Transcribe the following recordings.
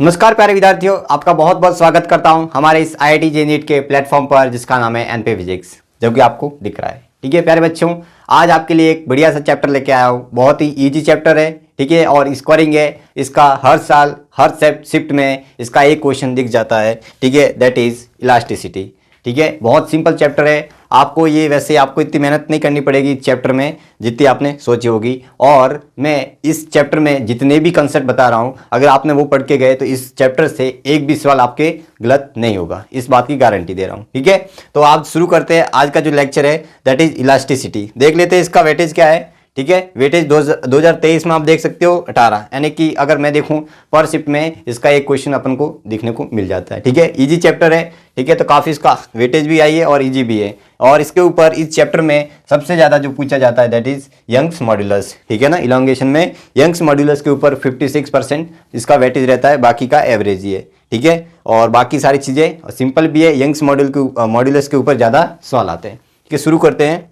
नमस्कार प्यारे विद्यार्थियों, आपका बहुत बहुत स्वागत करता हूं हमारे इस IIT जे नीट के प्लेटफॉर्म पर जिसका नाम है एनपी फिजिक्स, जो कि आपको दिख रहा है। ठीक है प्यारे बच्चों, आज आपके लिए एक बढ़िया सा चैप्टर लेके आया हूं। बहुत ही इजी चैप्टर है, ठीक है, और स्कोरिंग है इसका। हर साल हर शिफ्ट में इसका एक क्वेश्चन दिख जाता है, ठीक है, दैट इज इलास्टिसिटी। ठीक है, बहुत सिंपल चैप्टर है। आपको ये वैसे आपको इतनी मेहनत नहीं करनी पड़ेगी इस चैप्टर में जितनी आपने सोची होगी। और मैं इस चैप्टर में जितने भी कंसेप्ट बता रहा हूँ, अगर आपने वो पढ़ के गए तो इस चैप्टर से एक भी सवाल आपके गलत नहीं होगा, इस बात की गारंटी दे रहा हूँ। ठीक है, तो आप शुरू करते हैं आज का जो लेक्चर है, दैट इज इलास्टिसिटी। देख लेते हैं इसका वेटेज क्या है। ठीक है, वेटेज 2023 में आप देख सकते हो 18, यानी कि अगर मैं देखूं पर शिफ्ट में इसका एक क्वेश्चन अपन को देखने को मिल जाता है। ठीक है, इजी चैप्टर है। ठीक है, तो काफ़ी इसका वेटेज भी आई है और इजी भी है। और इसके ऊपर इस चैप्टर में सबसे ज़्यादा जो पूछा जाता है दैट इज यंग्स मॉड्यूलस। ठीक है ना, इलांगेशन में यंग्स मॉड्यूलस के ऊपर 56% इसका वेटेज रहता है, बाकी का एवरेज ही है। ठीक है, और बाकी सारी चीज़ें सिंपल भी है। यंग्स मॉड्यूलस के ऊपर ज़्यादा सवाल आते हैं। ठीक है, शुरू करते हैं।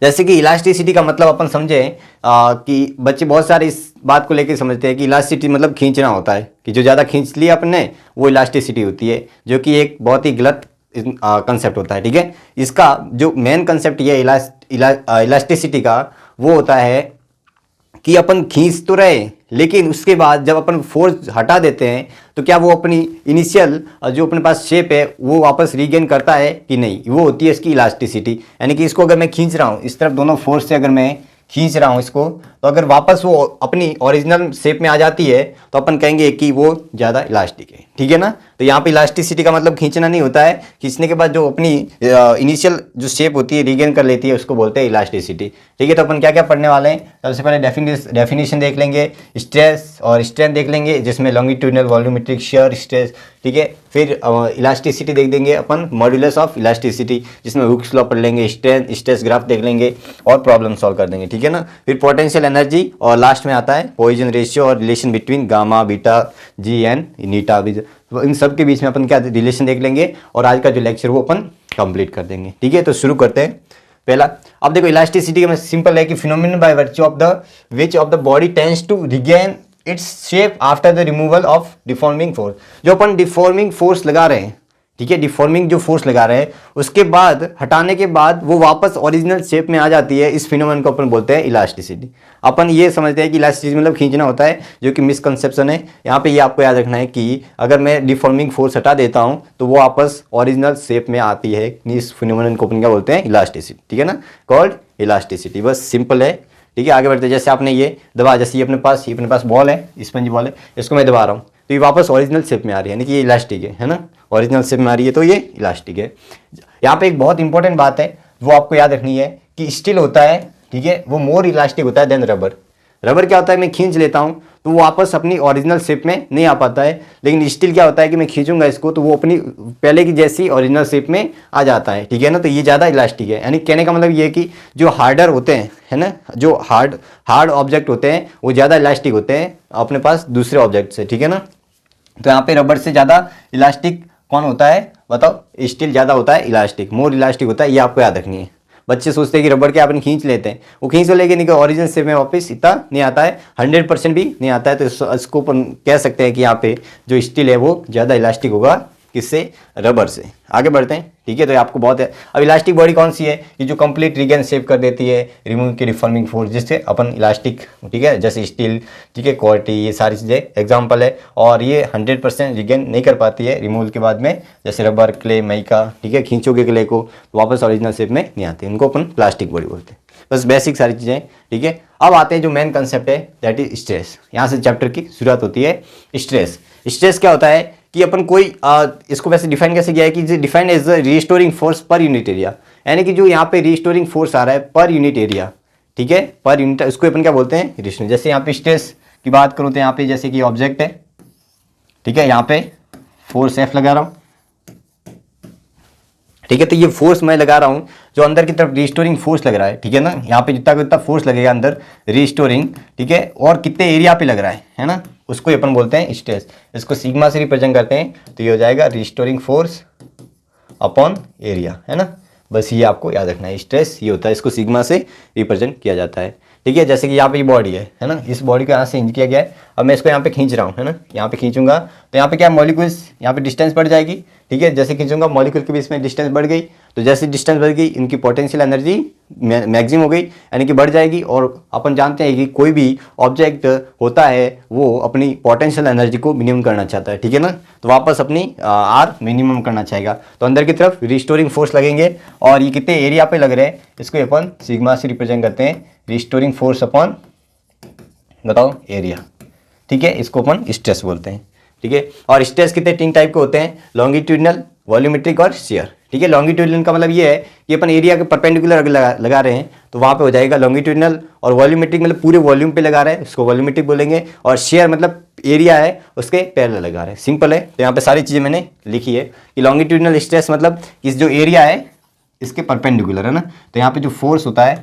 जैसे कि इलास्टिसिटी का मतलब अपन समझे कि बच्चे बहुत सारे इस बात को लेकर समझते हैं कि इलास्टिसिटी मतलब खींचना होता है, कि जो ज़्यादा खींच लिया अपन ने वो इलास्टिसिटी होती है, जो कि एक बहुत ही गलत कंसेप्ट होता है। ठीक है, इसका जो मेन कंसेप्ट ये इलास्टिसिटी का वो होता है कि अपन खींच तो रहे, लेकिन उसके बाद जब अपन फोर्स हटा देते हैं तो क्या वो अपनी इनिशियल जो अपने पास शेप है वो वापस रीगेन करता है कि नहीं, वो होती है इसकी इलास्टिसिटी। यानी कि इसको अगर मैं खींच रहा हूँ इस तरफ, दोनों फोर्स से अगर मैं खींच रहा हूँ इसको, तो अगर वापस वो अपनी ओरिजिनल शेप में आ जाती है तो अपन कहेंगे कि वो ज़्यादा इलास्टिक है। ठीक है ना, तो यहाँ पे इलास्टिसिटी का मतलब खींचना नहीं होता है, खींचने के बाद जो अपनी इनिशियल जो शेप होती है रीगेन कर लेती है उसको बोलते हैं इलास्टिसिटी। ठीक है, तो अपन क्या क्या पढ़ने वाले हैं, सबसे पहले डेफिनेशन देख लेंगे, स्ट्रेस और स्ट्रेंथ देख लेंगे जिसमें लॉन्गिट्यूडनल वॉल्यूमेट्रिक शियर स्ट्रेस। ठीक है, फिर इलास्टिसिटी देख देंगे अपन, मॉड्यूलस ऑफ इलास्टिसिटी जिसमें हुक्स लॉ पढ़ लेंगे, स्ट्रेंथ स्ट्रेस ग्राफ देख लेंगे और प्रॉब्लम सॉल्व कर देंगे। ठीक है ना, फिर पोटेंशियल एनर्जी और लास्ट में आता है पॉइजन रेशियो और relation between gamma beta G and eta. इन सब के बीच में अपन क्या रिलेशन देख लेंगे और आज का जो लेक्चर वो अपन कंप्लीट कर देंगे। ठीक है, तो शुरू करते हैं। पहला, अब देखो इलास्टिसिटी में सिंपल है कि phenomenon by virtue of the which of the body tends to regain its shape after the removal of deforming force. जो अपन डिफॉर्मिंग फोर्स लगा रहे हैं, ठीक है, डिफॉर्मिंग जो फोर्स लगा रहे हैं उसके बाद हटाने के बाद वो वापस ओरिजिनल शेप में आ जाती है, इस फिनोमेनन को अपन बोलते हैं इलास्टिसिटी। अपन ये समझते हैं कि इलास्टिसिटी मतलब खींचना होता है, जो कि मिसकंसेप्शन है। यहाँ पे ये आपको याद रखना है कि अगर मैं डिफॉर्मिंग फोर्स हटा देता हूँ तो वो वापस ओरिजिनल शेप में आती है, इस फिनोमेनन को अपन क्या बोलते हैं, इलास्टिसिटी। ठीक है ना, कॉल्ड इलास्टिसिटी। बस सिंपल है। ठीक है, आगे बढ़ते हैं। जैसे आपने ये दबा, जैसे ये अपने पास बॉल है, स्पंज बॉल है, इसको मैं दबा रहा हूँ तो ये वापस ओरिजिनल शेप में आ रही है, यानी कि ये इलास्टिक है ना, ओरिजिनल शेप में आ रही है तो ये इलास्टिक है। यहाँ पे एक बहुत इंपॉर्टेंट बात है वो आपको याद रखनी है कि स्टील होता है, ठीक है, वो मोर इलास्टिक होता है देन रबर। रबर क्या होता है, मैं खींच लेता हूँ तो वो वापस अपनी ओरिजिनल शेप में नहीं आ पाता है, लेकिन स्टील क्या होता है कि मैं खींचूंगा इसको तो वो अपनी पहले की जैसी ओरिजिनल शेप में आ जाता है। ठीक है ना, तो ये ज़्यादा इलास्टिक है। यानी कहने का मतलब ये है कि जो हार्डर होते हैं, है ना, जो हार्ड ऑब्जेक्ट होते हैं वो ज़्यादा इलास्टिक होते हैं अपने पास दूसरे ऑब्जेक्ट से। ठीक है ना, तो यहाँ पे रबर से ज़्यादा इलास्टिक कौन होता है बताओ, स्टील ज़्यादा होता है इलास्टिक, मोर इलास्टिक होता है, ये आपको याद रखनी है। बच्चे सोचते हैं कि रबर के अपन खींच लेते हैं, वो खींच तो लेकिन ओरिजिनल शेप में वापस इतना नहीं आता है, 100% भी नहीं आता है। तो इसको अपन कह सकते हैं कि यहाँ पे जो स्टील है वो ज़्यादा इलास्टिक होगा, किससे, रबर से। आगे बढ़ते हैं। ठीक है, तो आपको बहुत है। अब इलास्टिक बॉडी कौन सी है, कि जो कंप्लीट रिगेन शेप कर देती है रिमूव की डिफॉर्मिंग फोर्स, जिससे अपन इलास्टिक, ठीक है, जैसे स्टील, ठीक है, क्वालिटी, ये सारी चीज़ें एग्जांपल है। और ये 100% रिगेन नहीं कर पाती है रिमूवल के बाद में, जैसे रबर, क्ले, माइका। ठीक है, खींचोगे क्ले को वापस ओरिजिनल शेप में नहीं आती, उनको अपन प्लास्टिक बॉडी बोलते हैं। बस बेसिक सारी चीज़ें। ठीक है, अब आते हैं जो मेन कंसेप्ट है दैट इज स्ट्रेस। यहाँ से चैप्टर की शुरुआत होती है। स्ट्रेस, स्ट्रेस क्या होता है कि अपन कोई इसको वैसे डिफाइन कैसे किया है कि define as the restoring force per unit area, यानी कि जो यहाँ पे रीस्टोरिंग फोर्स आ रहा है पर यूनिट एरिया, ठीक है, पर यूनिट, उसको अपन क्या बोलते हैं, रीस्टोरिंग। जैसे यहाँ पे स्ट्रेस की बात करूँ तो यहाँ पे जैसे कि ऑब्जेक्ट है, ठीक है, यहाँ पे फोर्स F लगा रहा हूँ, ठीक है, तो ये फोर्स मैं लगा रहा हूँ जो अंदर की तरफ रिस्टोरिंग फोर्स लग रहा है। ठीक है ना, यहाँ पे जितना फोर्स लगेगा अंदर रिस्टोरिंग, ठीक है, और कितने एरिया पे लग रहा है ना, उसको अपन बोलते हैं स्ट्रेस। इसको सिग्मा से रिप्रेजेंट करते हैं तो ये हो जाएगा रिस्टोरिंग फोर्स अपॉन एरिया, है ना। बस ये आपको याद रखना है, स्ट्रेस ये होता है, इसको सिग्मा से रिप्रेजेंट किया जाता है। ठीक है। जैसे कि यहाँ पे ये बॉडी है ना, इस बॉडी को यहाँ से इंज किया गया है। अब मैं इसको यहाँ पे खींच रहा हूँ, है ना, यहाँ पे खींचूंगा तो यहाँ पे क्या मॉलिक्यूल्स, यहाँ पे डिस्टेंस बढ़ जाएगी। ठीक है, जैसे खींचूंगा मॉलिक्यूल के बीच में डिस्टेंस बढ़ गई, तो जैसे डिस्टेंस बढ़ गई इनकी पोटेंशियल एनर्जी मैक्सिमम हो गई, यानी कि बढ़ जाएगी। और अपन जानते हैं कि कोई भी ऑब्जेक्ट होता है वो अपनी पोटेंशियल एनर्जी को मिनिमम करना चाहता है, ठीक है ना, तो वापस अपनी आर मिनिमम करना चाहेगा। तो अंदर की तरफ रिस्टोरिंग फोर्स लगेंगे, और ये कितने एरिया पे लग रहे हैं, इसको अपन सिग्मा से रिप्रेजेंट करते हैं, रिस्टोरिंग फोर्स अपॉन बताओ एरिया। ठीक है, इसको अपन स्ट्रेस बोलते हैं। ठीक है, और स्ट्रेस कितने तीन टाइप के होते हैं, लॉन्गिट्यूडनल, वॉल्यूमेट्रिक और शियर। ठीक है, लॉन्गिट्यूडनल का मतलब ये है कि अपन एरिया के परपेंडिकुलर लगा रहे हैं तो वहाँ पे हो जाएगा लॉन्गिट्यूडनल, और वॉल्यूमेट्रिक मतलब पूरे वॉल्यूम पे लगा रहे हैं, उसको वॉल्यूमेट्रिक बोलेंगे, और शेयर मतलब एरिया है उसके पैरेलल लगा रहे हैं। सिंपल है। तो यहाँ पे सारी चीज़ें मैंने लिखी है कि लॉन्गिट्यूडनल स्ट्रेस मतलब इस जो एरिया है इसके परपेंडिकुलर, है ना, तो यहाँ पे जो फोर्स होता है,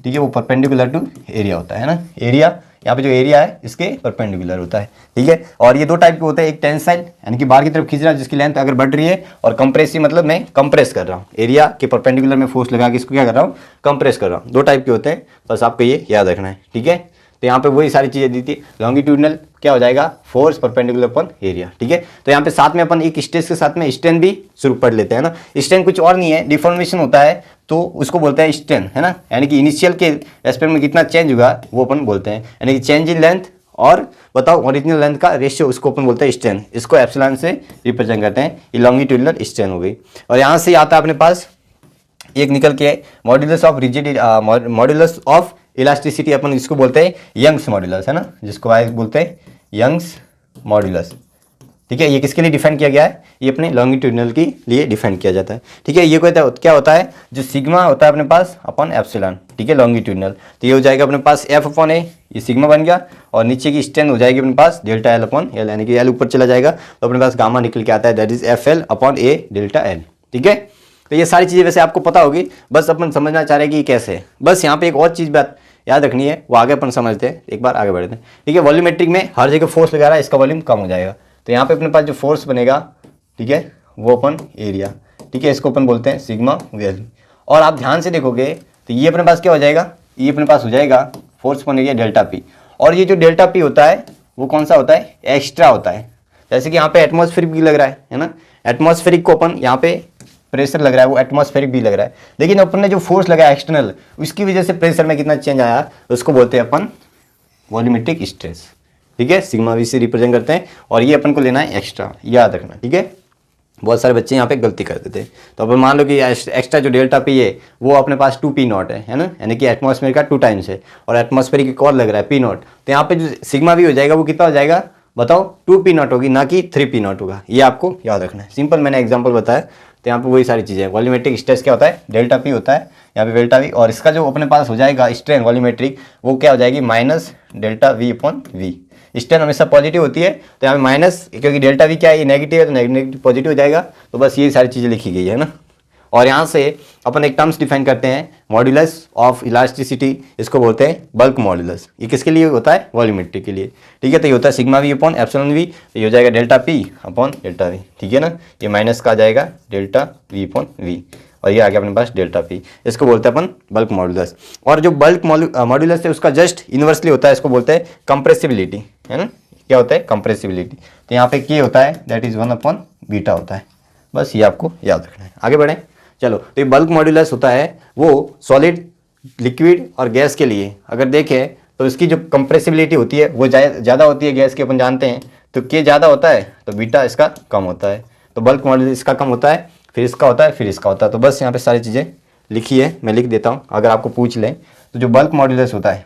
ठीक है, वो परपेंडिकुलर टू एरिया होता है ना, एरिया यहाँ पे जो एरिया है इसके परपेंडिकुलर होता है। ठीक है, और ये दो टाइप के होते हैं, एक टेंसाइल यानी कि बाहर की तरफ खींच रहा है जिसकी लेंथ अगर बढ़ रही है, और कंप्रेसिव मतलब मैं कंप्रेस कर रहा हूँ, एरिया के परपेंडिकुलर में फोर्स लगा के इसको क्या कर रहा हूँ, कंप्रेस कर रहा हूँ। दो टाइप के होते हैं, बस आपको ये याद रखना है। ठीक है, तो यहाँ पे वही सारी चीज़ें दी थी। लॉन्गिट्यूडनल क्या हो जाएगा, फोर्स परपेंडिकुलर अपन एरिया। ठीक है, तो यहाँ पे साथ में अपन एक स्ट्रेस के साथ में स्ट्रेन भी शुरू पढ़ लेते हैं ना। स्ट्रेन कुछ और नहीं है, डिफॉर्मेशन होता है तो उसको बोलते हैं स्ट्रेन, है ना, यानी कि इनिशियल के एस्पेक्ट में कितना चेंज होगा वो अपन बोलते हैं, यानी कि चेंज इन लेंथ और बताओ ओरिजिनल लेंथ का रेशियो, उसको अपन बोलते हैं स्ट्रेन। इसको एप्सिलॉन से रिप्रेजेंट करते हैं, ये लॉन्गिट्यूडनल स्ट्रेन हो गई। और यहाँ से आता है अपने पास एक निकल के modulus of rigidity, modulus of elasticity, अपन इसको बोलते हैं यंग्स मॉड्यूलस, है ना, जिसको आज बोलते हैं यंग्स मॉड्यूलस। ठीक है, ये किसके लिए डिफाइन किया गया है, ये अपने लॉन्गिट्यूडनल के लिए डिफाइन किया जाता है। ठीक है, ये क्या होता है, जो सिग्मा होता है अपने पास अपॉन एप्सिलॉन, ठीक है, लॉन्गिट्यूडनल, तो ये हो जाएगा अपने पास एफ अपॉन ए, ये सिग्मा बन गया, और नीचे की स्ट्रेंथ हो जाएगी अपने पास डेल्टा एल अपॉन एल, यानी कि एल ऊपर चला जाएगा तो अपने पास गामा निकल के आता है, that is F L upon A delta L. ठीक है, तो ये सारी चीज़ें वैसे आपको पता होगी, बस अपन समझना चाह रहे हैं कि ये कैसे है। बस यहाँ पे एक और चीज़ बात याद रखनी है, वो आगे अपन समझते हैं, एक बार आगे बढ़ते हैं। ठीक है, वॉल्यूमेट्रिक में हर जगह फोर्स लगा रहा है, इसका वॉल्यूम कम हो जाएगा, तो यहाँ पे अपने पास जो फोर्स बनेगा, ठीक है, वो अपन एरिया, ठीक है, इसको अपन बोलते हैं सिग्मा वैल्यू। और आप ध्यान से देखोगे तो ये अपने पास क्या हो जाएगा, ये अपने पास हो जाएगा फोर्स अपन एरिया डेल्टा पी, और ये जो डेल्टा पी होता है वो कौन सा होता है, एक्स्ट्रा होता है। जैसे कि यहाँ पे एटमॉस्फेरिक भी लग रहा है ना, एटमॉस्फेरिक को अपन यहाँ पे प्रेशर लग रहा है, वो एटमॉस्फेरिक भी लग रहा है, लेकिन अपन ने जो फोर्स लगाया एक्सटर्नल, उसकी वजह से प्रेशर में कितना चेंज आया, उसको बोलते हैं अपन वॉल्यूमेट्रिक स्ट्रेस। ठीक है, सिग्मा वी से रिप्रेजेंट करते हैं, और ये अपन को लेना है एक्स्ट्रा, याद रखना। ठीक है, बहुत सारे बच्चे यहाँ पे गलती कर देते हैं, तो अपन मान लो कि एक्स्ट्रा जो डेल्टा पी है वो अपने पास 2 पी नॉट है ना, यानी कि एटमॉस्फेयर का 2 टाइम्स है, और एटमॉस्फेरिक एक और लग रहा है पी नॉट, तो यहाँ पे जो सिग्मा वी हो जाएगा वो कितना हो जाएगा बताओ, 2 पी नॉट होगी, ना कि 3 पी नॉट होगा। ये आपको याद रखना है, सिंपल मैंने एग्जाम्पल बताया, तो यहाँ पे वही सारी चीज़ें। वॉल्यूमेट्रिक स्ट्रेस क्या होता है, डेल्टा पी होता है, यहाँ पे डेल्टा वी, और इसका जो अपने पास हो जाएगा स्ट्रेन वॉल्यूमेट्रिक, वो क्या हो जाएगी minus delta V upon V. Strain हमेशा पॉजिटिव होती है, तो यहाँ पे माइनस, क्योंकि डेल्टा वी क्या है, ये नेगेटिव है, तो नेगेटिव पॉजिटिव हो जाएगा, तो बस ये सारी चीज़ें लिखी गई है ना। और यहाँ से अपन एक टर्म्स डिफाइन करते हैं, मॉड्यूलस ऑफ इलास्टिसिटी, इसको बोलते हैं बल्क मॉड्यूलस। ये किसके लिए होता है, वॉल्यूमेट्रिक के लिए। ठीक है, तो ये होता है sigma V upon epsilon V, तो ये हो जाएगा delta P upon delta V. ठीक है ना, ये माइनस का आ जाएगा डेल्टा वी अपॉन वी, और ये आ गया अपने पास डेल्टा पी, इसको बोलते हैं अपन बल्क मॉड्यूलस। और जो बल्क मॉड्यूलस है उसका जस्ट इन्वर्सली होता है, इसको बोलते हैं कंप्रेसिबिलिटी, है ना, क्या होता है कंप्रेसिबिलिटी। तो यहाँ पे के होता है दैट इज 1 अपॉन बीटा होता है, बस ये आपको याद रखना है। आगे बढ़ें, चलो, तो ये बल्क मॉड्यूलस होता है वो सॉलिड, लिक्विड और गैस के लिए अगर देखें तो इसकी जो कंप्रेसिबिलिटी होती है वो ज़्यादा होती है गैस की, अपन जानते हैं, तो के ज़्यादा होता है तो बीटा इसका कम होता है, तो बल्क मॉड्यूलस इसका कम होता है, फिर इसका होता है, फिर इसका होता है। तो बस यहाँ पे सारी चीज़ें लिखी है, मैं लिख देता हूँ अगर आपको पूछ लें तो। जो बल्क मॉड्यूलस होता है,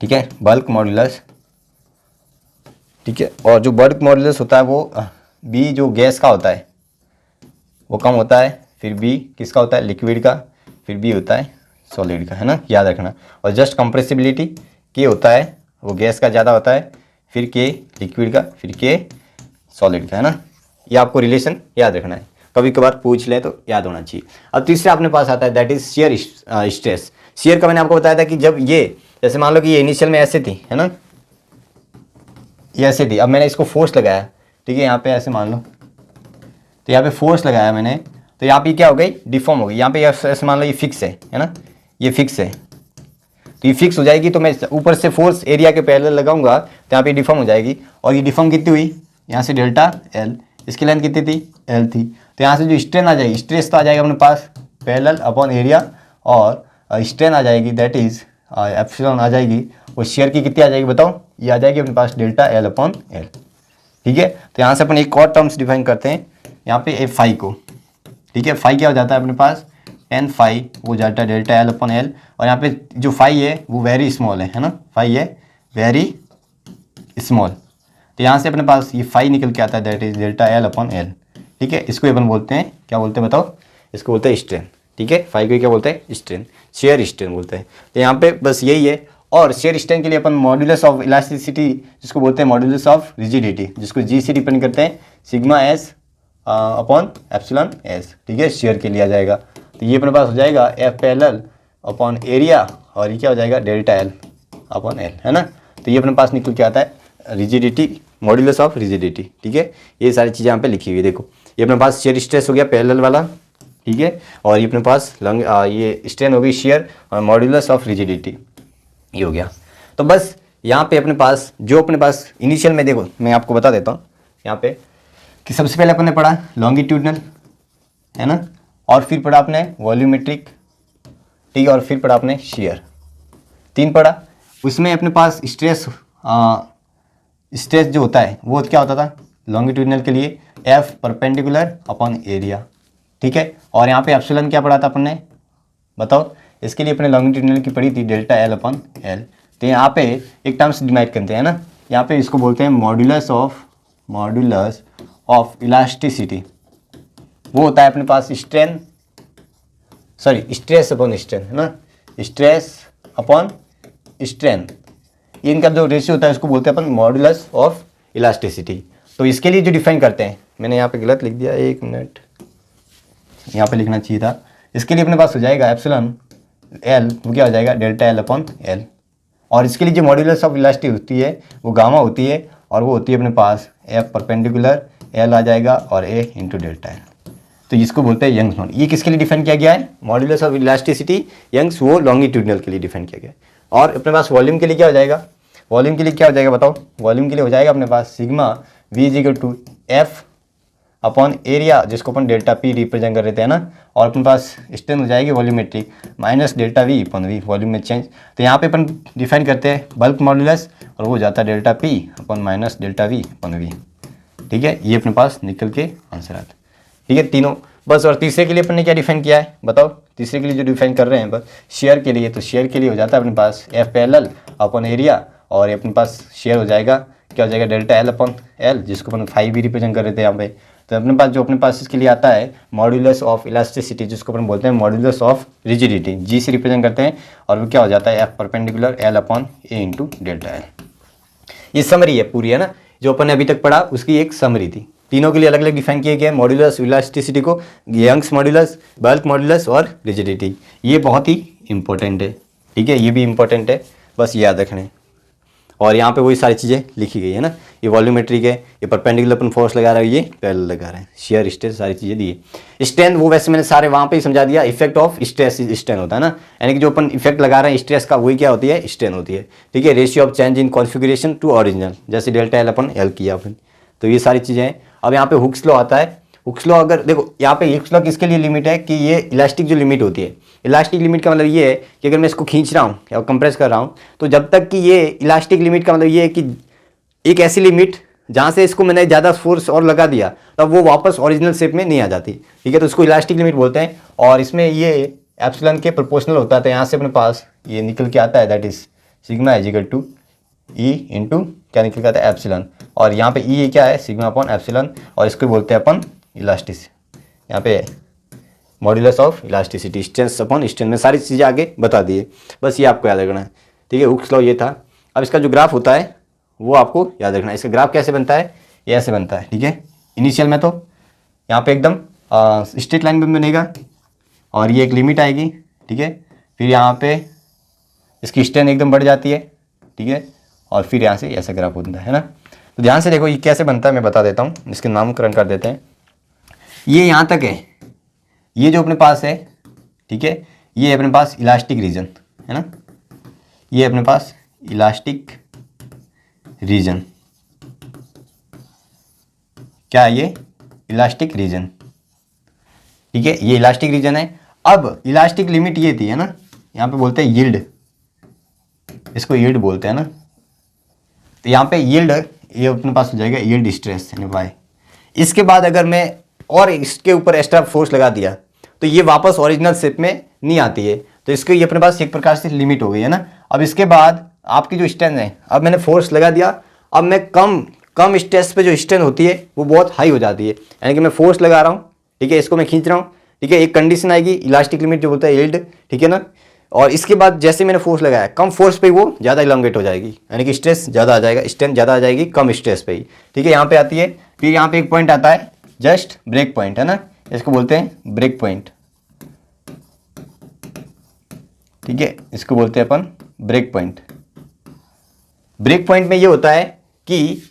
ठीक है, बल्क मॉड्यूलस, ठीक है, और जो बल्क मॉड्यूलस होता है वो बी जो गैस का होता है वो कम होता है, फिर बी किसका होता है लिक्विड का, फिर बी होता है सॉलिड का, है ना, याद रखना। और जस्ट कंप्रेसिबिलिटी के होता है वो गैस का ज़्यादा होता है, फिर के लिक्विड का, फिर के सॉलिड का, है ना। ये आपको रिलेशन याद रखना है, कभी कभार पूछ ले तो याद होना चाहिए। अब तीसरा अपने पास आता है that is shear stress. Shear का मैंने आपको बताया था कि जब ये जैसे मान लो कि ये इनिशियल में ऐसे थी, है ना, ये ऐसे थी, अब मैंने इसको फोर्स लगाया, ठीक है, यहाँ पे ऐसे मान लो, तो यहाँ पे फोर्स लगाया मैंने, तो यहाँ पे क्या हो गई डिफॉर्म हो गई। यहाँ पे ऐसे मान लो ये फिक्स है ना, ये फिक्स है, तो ये फिक्स हो जाएगी, तो मैं ऊपर से फोर्स एरिया के पैरेलल लगाऊंगा तो यहाँ पे डिफॉर्म हो जाएगी। और ये डिफॉर्म कितनी हुई, यहाँ से डेल्टा एल, इसकी लेंथ कितनी थी, एल थी। तो यहाँ से जो स्ट्रेन आ जाएगी, स्ट्रेस तो आ जाएगा अपने पास पैरेलल अपॉन एरिया, और स्ट्रेन आ जाएगी दैट इज एप्सिलॉन आ जाएगी। और शेयर की कितनी आ जाएगी बताओ, ये आ जाएगी अपने पास डेल्टा एल अपॉन एल। ठीक है, तो यहाँ से अपन एक और टर्म्स डिफाइन करते हैं यहाँ पे एफ फाई को। ठीक है, फाई क्या हो जाता है अपने पास, एन फाई वो जाता है डेल्टा एल अपॉन एल। और यहाँ पे जो फाई है वो वेरी स्मॉल है ना, फाई है वेरी स्मॉल। तो यहाँ से अपने पास ये फाई निकल के आता है that is delta L upon L. ठीक है, इसको अपन बोलते हैं, क्या बोलते हैं बताओ, इसको बोलते हैं स्ट्रेन। ठीक है, फाई को क्या बोलते हैं, स्ट्रेन, शेयर स्ट्रेन बोलते हैं। तो यहाँ पे बस यही है। और शेयर स्ट्रेन के लिए अपन मॉड्यूलस ऑफ इलास्टिसिटी जिसको बोलते हैं मॉड्यूलस ऑफ रिजिडिटी, जिसको जी से डिपेंड करते हैं, sigma S upon epsilon S. ठीक है, शेयर के लिए आ जाएगा। तो ये अपने पास हो जाएगा एफ पैरेलल अपॉन एरिया, और ये क्या हो जाएगा डेल्टा एल अपॉन एल, है ना। तो ये अपने पास निकल के आता है रिजिडिटी, मॉड्यूलस ऑफ रिजिडिटी। ठीक है, ये सारी चीज़ें यहाँ पे लिखी हुई है। देखो ये अपने पास शेयर स्ट्रेस हो गया पैरेलल वाला, ठीक है, और ये अपने पास ये स्ट्रेन हो गई शेयर, और मॉड्यूलस ऑफ रिजिडिटी ये हो गया। तो बस यहाँ पे अपने पास जो अपने पास इनिशियल में, देखो मैं आपको बता देता हूँ यहाँ पे कि सबसे पहले अपन ने पढ़ा लॉन्गिट्यूडनल, है ना, और फिर पढ़ा आपने वॉल्यूमेट्रिक, ठीक है, और फिर पढ़ा आपने शेयर, 3 पढ़ा। उसमें अपने पास स्ट्रेस स्ट्रेस जो होता है वो क्या होता था लॉन्गिट्यूडनल के लिए, एफ परपेंडिकुलर अपॉन एरिया। ठीक है, और यहाँ पे एप्सिलॉन क्या पढ़ा था अपन ने बताओ, इसके लिए अपने लॉन्गिट्यूडनल की पढ़ी थी डेल्टा एल अपॉन एल। तो यहाँ पे एक टर्म्स डिवाइड करते हैं ना, यहाँ पे इसको बोलते हैं मॉड्यूलस ऑफ इलास्टिसिटी। वो होता है अपने पास strain, sorry stress upon strain, है ना, स्ट्रेस अपॉन स्ट्रेन, इनका जो रेशियो होता है इसको बोलते हैं अपन मॉड्यूलस ऑफ इलास्टिसिटी। तो इसके लिए जो डिफाइन करते हैं, मैंने यहाँ पे गलत लिख दिया, 1 मिनट, यहाँ पे लिखना चाहिए था। इसके लिए अपने पास हो जाएगा एप्सिलॉन एल, वो क्या हो जाएगा डेल्टा एल अपॉन एल। और इसके लिए जो मॉड्यूलस ऑफ इलास्टिसिटी होती है वो गामा होती है, और वो होती है अपने पास एफ परपेंडिकुलर, एल आ जाएगा और ए इंटू डेल्टा एल। तो इसको बोलते हैं यंग्स मॉड्यूलस। ये किसके लिए डिफाइन किया गया है, मॉड्यूलस ऑफ इलास्टिसिटी यंग्स, वो लॉन्गिट्यूडनल के लिए डिफाइन किया गया है। और अपने पास वॉल्यूम के लिए क्या हो जाएगा, वॉल्यूम के लिए क्या हो जाएगा बताओ, वॉल्यूम के लिए हो जाएगा अपने पास sigma V is equal to F upon area, जिसको अपन डेल्टा पी रिप्रेजेंट कर रहे थे, है ना। और अपने पास स्ट्रेन हो जाएगी volumetric minus delta V upon V, volume में चेंज। तो यहाँ पे अपन डिफाइन करते हैं बल्क मॉड्यूलस, और वो जाता है delta P upon minus delta V upon V. ठीक है, ये अपने पास निकल के आंसर आता है। ठीक है, तीनों बस। और तीसरे के लिए अपन ने क्या डिफाइन किया है बताओ, तीसरे के लिए जो डिफाइन कर रहे हैं बस शेयर के लिए, तो शेयर के लिए हो जाता है अपने पास एफ पैरेलल अपॉन एरिया, और ये अपने पास शेयर हो जाएगा क्या हो जाएगा डेल्टा एल अपॉन एल, जिसको अपन 5 भी रिप्रेजेंट कर रहे थे यहाँ पे। तो अपने पास जो अपने पास इसके लिए आता है मॉड्यूलस ऑफ इलास्टिसिटी, जिसको अपन बोलते हैं मॉड्यूलस ऑफ रिजिडिटी, जी से रिप्रेजेंट करते हैं, और वो क्या हो जाता है एफ परपेंडिकुलर एल अपॉन ए इंटू डेल्टा एल। ये समरी है पूरी, है ना, जो अपन ने अभी तक पढ़ा उसकी एक समरी थी। तीनों के लिए अलग अलग डिफाइन किए गए मॉड्यूलस इलास्टिसिटी को, यंग्स मॉड्यूलस, बल्क मॉड्यूलस और रिजिडिटी। ये बहुत ही इंपॉर्टेंट है, ठीक है, ये भी इंपॉर्टेंट है, बस याद रखने। और यहाँ पे वही सारी चीज़ें लिखी गई है ना, ये वॉल्यूमेट्रिक है, ये परपेंडिकुलर अपन फोर्स लगा रहा है, ये पैरेलल लगा रहे हैं, शेयर स्ट्रेस सारी चीज़ें दी है। स्ट्रेन वो वैसे मैंने सारे वहाँ पे ही समझा दिया, इफेक्ट ऑफ स्ट्रेस स्ट्रेन होता है ना, यानी कि जो अपन इफेक्ट लगा रहे हैं स्ट्रेस का वही क्या होती है, स्ट्रेन होती है। ठीक है, ratio of change in configuration to original, जैसे डेल्टा एल अपन एल किया अपन। तो ये सारी चीज़ें हैं। अब यहाँ पे हुक्स लॉ आता है। हुक्स लॉ अगर देखो यहाँ पे हुक्स लॉ किसके लिए लिमिट है कि ये इलास्टिक जो लिमिट होती है, इलास्टिक लिमिट का मतलब ये है कि अगर मैं इसको खींच रहा हूँ या कंप्रेस कर रहा हूँ, तो जब तक कि ये इलास्टिक लिमिट का मतलब ये है कि एक ऐसी लिमिट जहाँ से इसको मैंने ज़्यादा फोर्स और लगा दिया तब वो वापस ओरिजिनल शेप में नहीं आ जाती। ठीक है, तो इसको इलास्टिक लिमिट बोलते हैं। और इसमें ये एप्सिलॉन के प्रोपोर्शनल होता है, तो यहाँ से अपने पास ये निकल के आता है that is sigma is equal to E into क्या निकल के आता है एप्सिलॉन, और यहाँ पे ई क्या है सिग्मा अपॉन एप्सिलॉन, और इसको बोलते हैं अपन इलास्टिसिटी। यहाँ पे modulus of elasticity, stress upon strain में सारी चीज़ें आगे बता दिए, बस ये आपको याद रखना है। ठीक है, हुक्स लॉ ये था। अब इसका जो ग्राफ होता है वो आपको याद रखना है। इसका ग्राफ कैसे बनता है, ये ऐसे बनता है। ठीक है, इनिशियल में तो यहाँ पे एकदम स्ट्रेट लाइन में बनेगा, और ये एक लिमिट आएगी। ठीक है, फिर यहाँ पे इसकी स्ट्रेन एकदम बढ़ जाती है। ठीक है, और फिर यहाँ से ऐसा ग्राफ होता है ना। तो ध्यान से देखो ये कैसे बनता है, मैं बता देता हूँ, इसके नामकरण कर देते हैं। ये यहाँ तक है, ये जो अपने पास है, ठीक है, ये अपने पास इलास्टिक रीजन है ना, ये अपने पास इलास्टिक रीजन, क्या है ये? इलास्टिक रीजन, ठीक है, ये इलास्टिक रीजन है। अब इलास्टिक लिमिट ये थी, है ना, यहाँ पे बोलते हैं यील्ड, इसको यील्ड बोलते हैं ना, तो यहाँ पे यील्ड ये अपने पास हो जाएगा यील्ड स्ट्रेस यानी वाई। इसके बाद अगर मैं और इसके ऊपर एक्स्ट्रा फोर्स लगा दिया तो ये वापस ओरिजिनल शेप में नहीं आती है, तो इसके ये अपने पास एक प्रकार से लिमिट हो गई है ना। अब इसके बाद आपकी जो स्ट्रेंथ है, अब मैंने फोर्स लगा दिया, अब मैं कम स्ट्रेस पे जो स्ट्रेंथ होती है वो बहुत हाई हो जाती है, यानी कि मैं फोर्स लगा रहा हूँ, ठीक है, इसको मैं खींच रहा हूँ, ठीक है, एक कंडीशन आएगी इलास्टिक लिमिट जो बोलता है यील्ड, ठीक है ना। और इसके बाद जैसे मैंने फोर्स लगाया, कम फोर्स पे वो ज़्यादा इलांगेट हो जाएगी, यानी कि स्ट्रेस ज़्यादा आ जाएगा, स्ट्रेंथ ज़्यादा आ जाएगी कम स्ट्रेस पे ही, ठीक है। यहाँ पे आती है, फिर यहाँ पे एक पॉइंट आता है जस्ट ब्रेक पॉइंट, है ना, इसको बोलते हैं ब्रेक पॉइंट, ठीक है, इसको बोलते हैं अपन ब्रेक पॉइंट। ब्रेक पॉइंट में ये होता है कि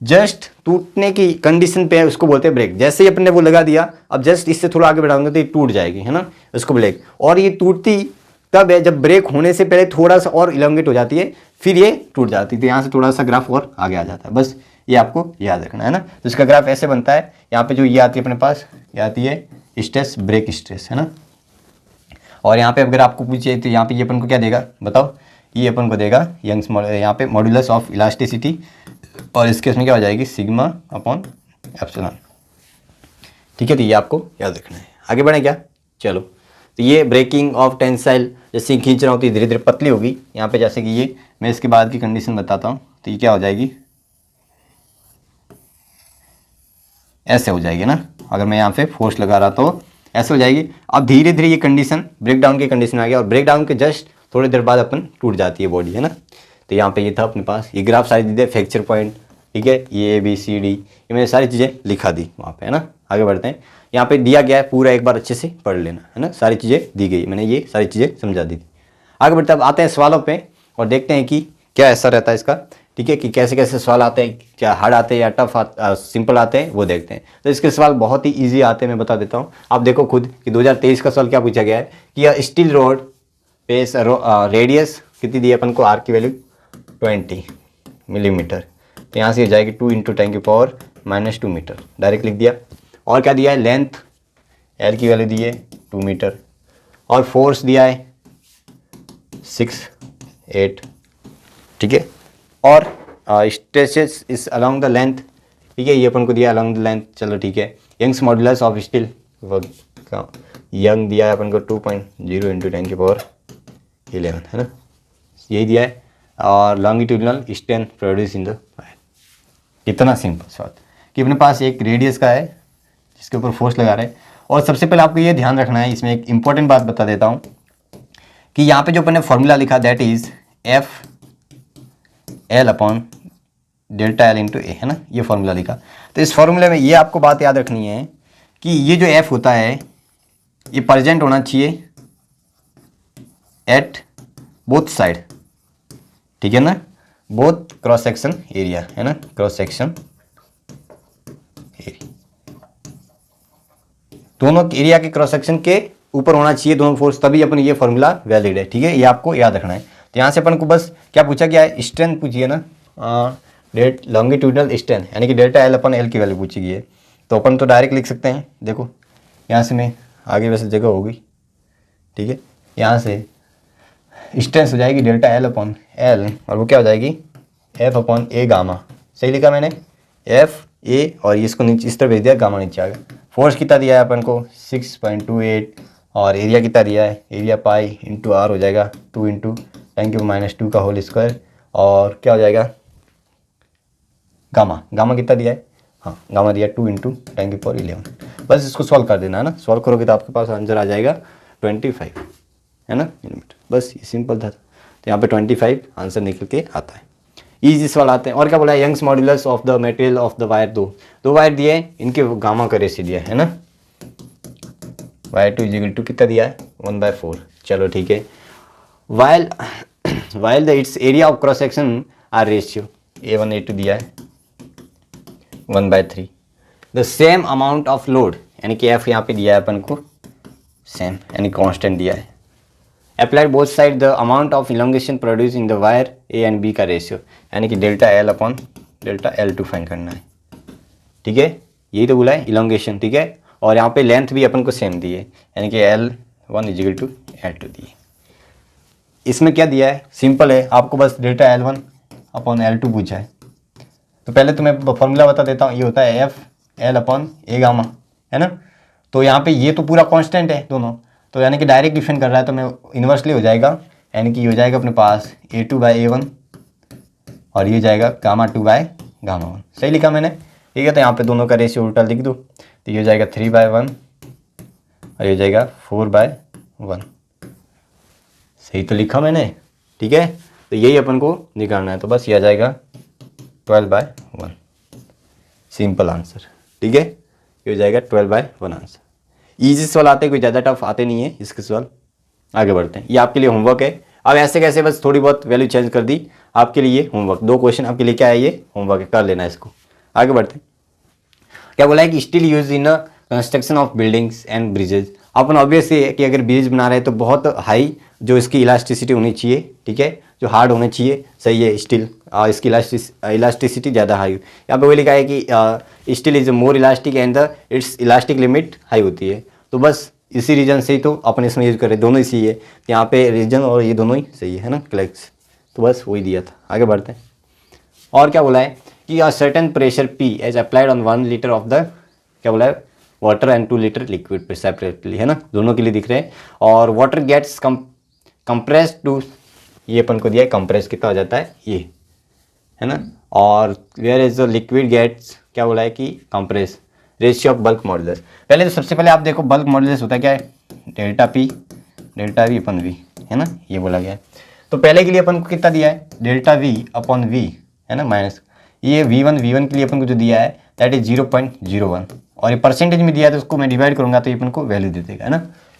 जस्ट टूटने की कंडीशन पे है, उसको बोलते हैं ब्रेक। जैसे ही अपन ने वो लगा दिया, अब जस्ट इससे थोड़ा आगे बढ़ाऊंगा तो ये टूट जाएगी, है ना, उसको ब्रेक। और ये टूटती तब है जब ब्रेक होने से पहले थोड़ा सा और इलांगेट हो जाती है, फिर ये टूट जाती है, तो यहाँ से थोड़ा सा ग्राफ और आगे आ जाता है, बस ये आपको याद रखना है ना। तो इसका ग्राफ ऐसे बनता है, यहाँ पे जो ये आती है अपने पास, ये आती है स्ट्रेस ब्रेक स्ट्रेस, है ना। और यहाँ पे अगर आपको पूछे तो यहाँ पे ये अपन को क्या देगा बताओ, ये अपन को देगा यंग्स यहाँ पे मॉड्यूलस ऑफ इलास्टिसिटी, और इसके उसमें क्या हो जाएगी सिग्मा अपॉन एप्सिलॉन, ठीक है। तो ये आपको याद रखना है। आगे बढ़े क्या, चलो। तो ये ब्रेकिंग ऑफ टेंसाइल, जैसे खींच रहा हूँ तो ये धीरे धीरे पतली होगी यहाँ पे, जैसे कि ये मैं इसके बाद की कंडीशन बताता हूँ, तो ये क्या हो जाएगी, ऐसे हो जाएगी ना। अगर मैं यहाँ पे फोर्स लगा रहा तो ऐसे हो जाएगी। अब धीरे धीरे ये कंडीशन ब्रेक डाउन की कंडीशन आ गया, और ब्रेक डाउन के जस्ट थोड़ी देर बाद अपन टूट जाती है बॉडी, है ना। तो यहाँ पे ये था अपने पास, ये ग्राफ सारी दे फ्रैक्चर पॉइंट, ठीक है, ये ABCD ये मैंने सारी चीज़ें लिखा दी वहाँ पे, है ना। आगे बढ़ते हैं, यहाँ पे दिया गया है पूरा, एक बार अच्छे से पढ़ लेना, है ना, सारी चीज़ें दी गई, मैंने ये सारी चीज़ें समझा दी थी। आगे बढ़ते अब आते हैं सवालों पे, और देखते हैं कि क्या ऐसा रहता है इसका, ठीक है, कि कैसे कैसे सवाल आते हैं, क्या हार्ड आते हैं या टफ सिंपल आते हैं, वो देखते हैं। तो इसके सवाल बहुत ही ईजी आते हैं, मैं बता देता हूँ। आप देखो खुद कि 2023 का सवाल क्या पूछा गया है कि यह स्टील रोड पे रेडियस कितनी दी है अपन को, आर की वैल्यू 20 मिलीमीटर, तो यहाँ से जाएगी 2 × 10⁻⁻2 मीटर, डायरेक्ट लिख दिया। और क्या दिया है, लेंथ एल की वैल्यू दी है 2 मीटर, और फोर्स दिया है 6-8, ठीक है। और stretches is along the length, ठीक है, ये अपन को दिया अलोंग द लेंथ, चलो ठीक है। Young's modulus of steel, Young दिया है अपन को 2.0 × 10⁻11, है ना, यही दिया है। और longitudinal strength produce in the wire. इतना सिंपल सवाल कि अपने पास एक रेडियस का है जिसके ऊपर फोर्स लगा रहे हैं। और सबसे पहले आपको ये ध्यान रखना है, इसमें एक इंपॉर्टेंट बात बता देता हूँ कि यहाँ पे जो अपन ने फॉर्मूला लिखा दैट इज FL/Δl × A, है ना, ये फॉर्मूला लिखा। तो इस फॉर्मूले में ये आपको बात याद रखनी है कि ये जो F होता है ये प्रेजेंट होना चाहिए एट बोथ साइड, ठीक है ना, बोथ क्रॉस सेक्शन एरिया, है ना, क्रॉस सेक्शन एरिया, दोनों एरिया के क्रॉस सेक्शन के ऊपर होना चाहिए दोनों फोर्स, तभी अपन ये फॉर्मूला वैलिड है, ठीक है, ये आपको याद रखना है। तो यहाँ से अपन को बस क्या पूछा गया है, स्ट्रेंथ पूछिए ना, लॉन्गिट्यूडनल स्ट्रेंथ यानी कि Δl/L की वैल्यू पूछी गई है। तो अपन तो डायरेक्ट लिख सकते हैं, देखो यहाँ से मैं आगे वैसे जगह होगी, ठीक है, यहाँ से स्ट्रेंथ हो जाएगी Δl/L, और वो क्या हो जाएगी F/A गामा, सही लिखा मैंने, FA, और इसको नीचे इस तरह भेज दिया, गामा नीचे आ गया। फोर्स कितना दिया है अपन को 6.28, और एरिया कितना दिया है, एरिया पाई इंटू आर हो जाएगा 2 × 10⁻² का होल स्क्वायर, और क्या हो जाएगा गामा कितना दिया है, हाँ गामा दिया 2 × 10⁻11। बस इसको सॉल्व कर देना है ना, सॉल्व करोगे तो आपके पास आंसर आ जाएगा 25, है ना, मिलीमीटर। बस ये सिंपल था, तो यहाँ पे 25 आंसर निकल के आता है। इजी सवाल आते हैं। और क्या बोला है, Young's modulus of the material of the wire, दो वायर दिए हैं, इनके गामा का रेशियो दिया है ना, वायर 2 = कितना दिया है 1/4, चलो ठीक है। While the it's area of cross section are ratio A1 A2 दिया है 1/3, the same amount of load यानी कि F यहाँ पे दिया है अपन को सेम यानी कांस्टेंट दिया है, applied both side the amount of elongation produce in the wire A and B का रेशियो, यानी कि delta L upon delta L to find करना है। ठीक है, यही तो बोला है इलोंगेशन। ठीक है, और यहाँ पे लेंथ भी अपन को सेम दी है, यानी कि L1 इजिकल टू L2 दी है। इसमें क्या दिया है, सिंपल है, आपको बस डेल्टा L1 अपॉन L2 पूछा है। तो पहले तो मैं फॉर्मूला बता देता हूँ, ये होता है एफ एल अपॉन ए गामा, है ना। तो यहाँ पे ये तो पूरा कांस्टेंट है दोनों, तो यानी कि डायरेक्ट डिफाइन कर रहा है, तो मैं इन्वर्सली हो जाएगा, यानी कि हो जाएगा अपने पास A2/A1 और ये जाएगा Γ2/Γ1। सही लिखा मैंने, ठीक है। तो यहाँ पे दोनों का रेशियो उल्टा लिख दूँ, तो ये हो जाएगा 3/1 और ये हो जाएगा 4/1। सही तो लिखा मैंने, ठीक है। तो यही अपन को निकालना है, तो बस ये आ जाएगा 12/1, सिंपल आंसर। ठीक है, ये हो जाएगा 12/1 आंसर। ईजी सवाल आते हैं, कोई ज़्यादा टफ आते नहीं है इसके सवाल। आगे बढ़ते हैं, ये आपके लिए होमवर्क है। अब ऐसे कैसे बस थोड़ी बहुत वैल्यू चेंज कर दी आपके लिए होमवर्क, 2 क्वेश्चन आपके लिए क्या है, ये होमवर्क है, कर लेना इसको। आगे बढ़ते हैं, क्या बोला है कि steel use in construction of buildings and bridges. Upon obvious है कि अगर ब्रिज बना रहे हैं तो बहुत हाई जो इसकी इलास्टिसिटी होनी चाहिए, ठीक है, जो हार्ड होने चाहिए। सही है, स्टील इसकी इलास्टिसिटी ज़्यादा हाई। यहाँ पे वो लिखा है कि steel is more elastic and the it's elastic limit high होती है। तो बस इसी रीजन से ही तो अपन इसमें यूज करें, दोनों ही सही है। तो यहाँ पे रीजन और ये दोनों ही सही है ना, क्लैक्स। तो बस वही दिया था। आगे बढ़ते हैं, और क्या बोला है कि a certain pressure P as applied on 1 litre of the, क्या बोला है, वाटर एंड 2 लीटर लिक्विड पे सेपरेटली, है ना, दोनों के लिए दिख रहे हैं। और वाटर गेट्स कंप्रेस टू, ये अपन को दिया है कंप्रेस कितना हो जाता है, ये है ना। और where is the liquid gets, क्या बोला है कि compress, ratio of bulk modulus. पहले तो सबसे पहले आप देखो बल्क मॉडुलस होता है क्या है, डेल्टा P डेल्टा V अपन V, है ना, ये बोला गया है। तो पहले के लिए अपन को कितना दिया है, डेल्टा V अपॉन V, है ना, माइनस ये V1 के लिए अपन को जो दिया है दैट इज 0.01, और ये परसेंटेज में दिया है तो उसको मैं डिवाइड करूँगा तो ये अपन को वैल्यू दे देगा, है ना।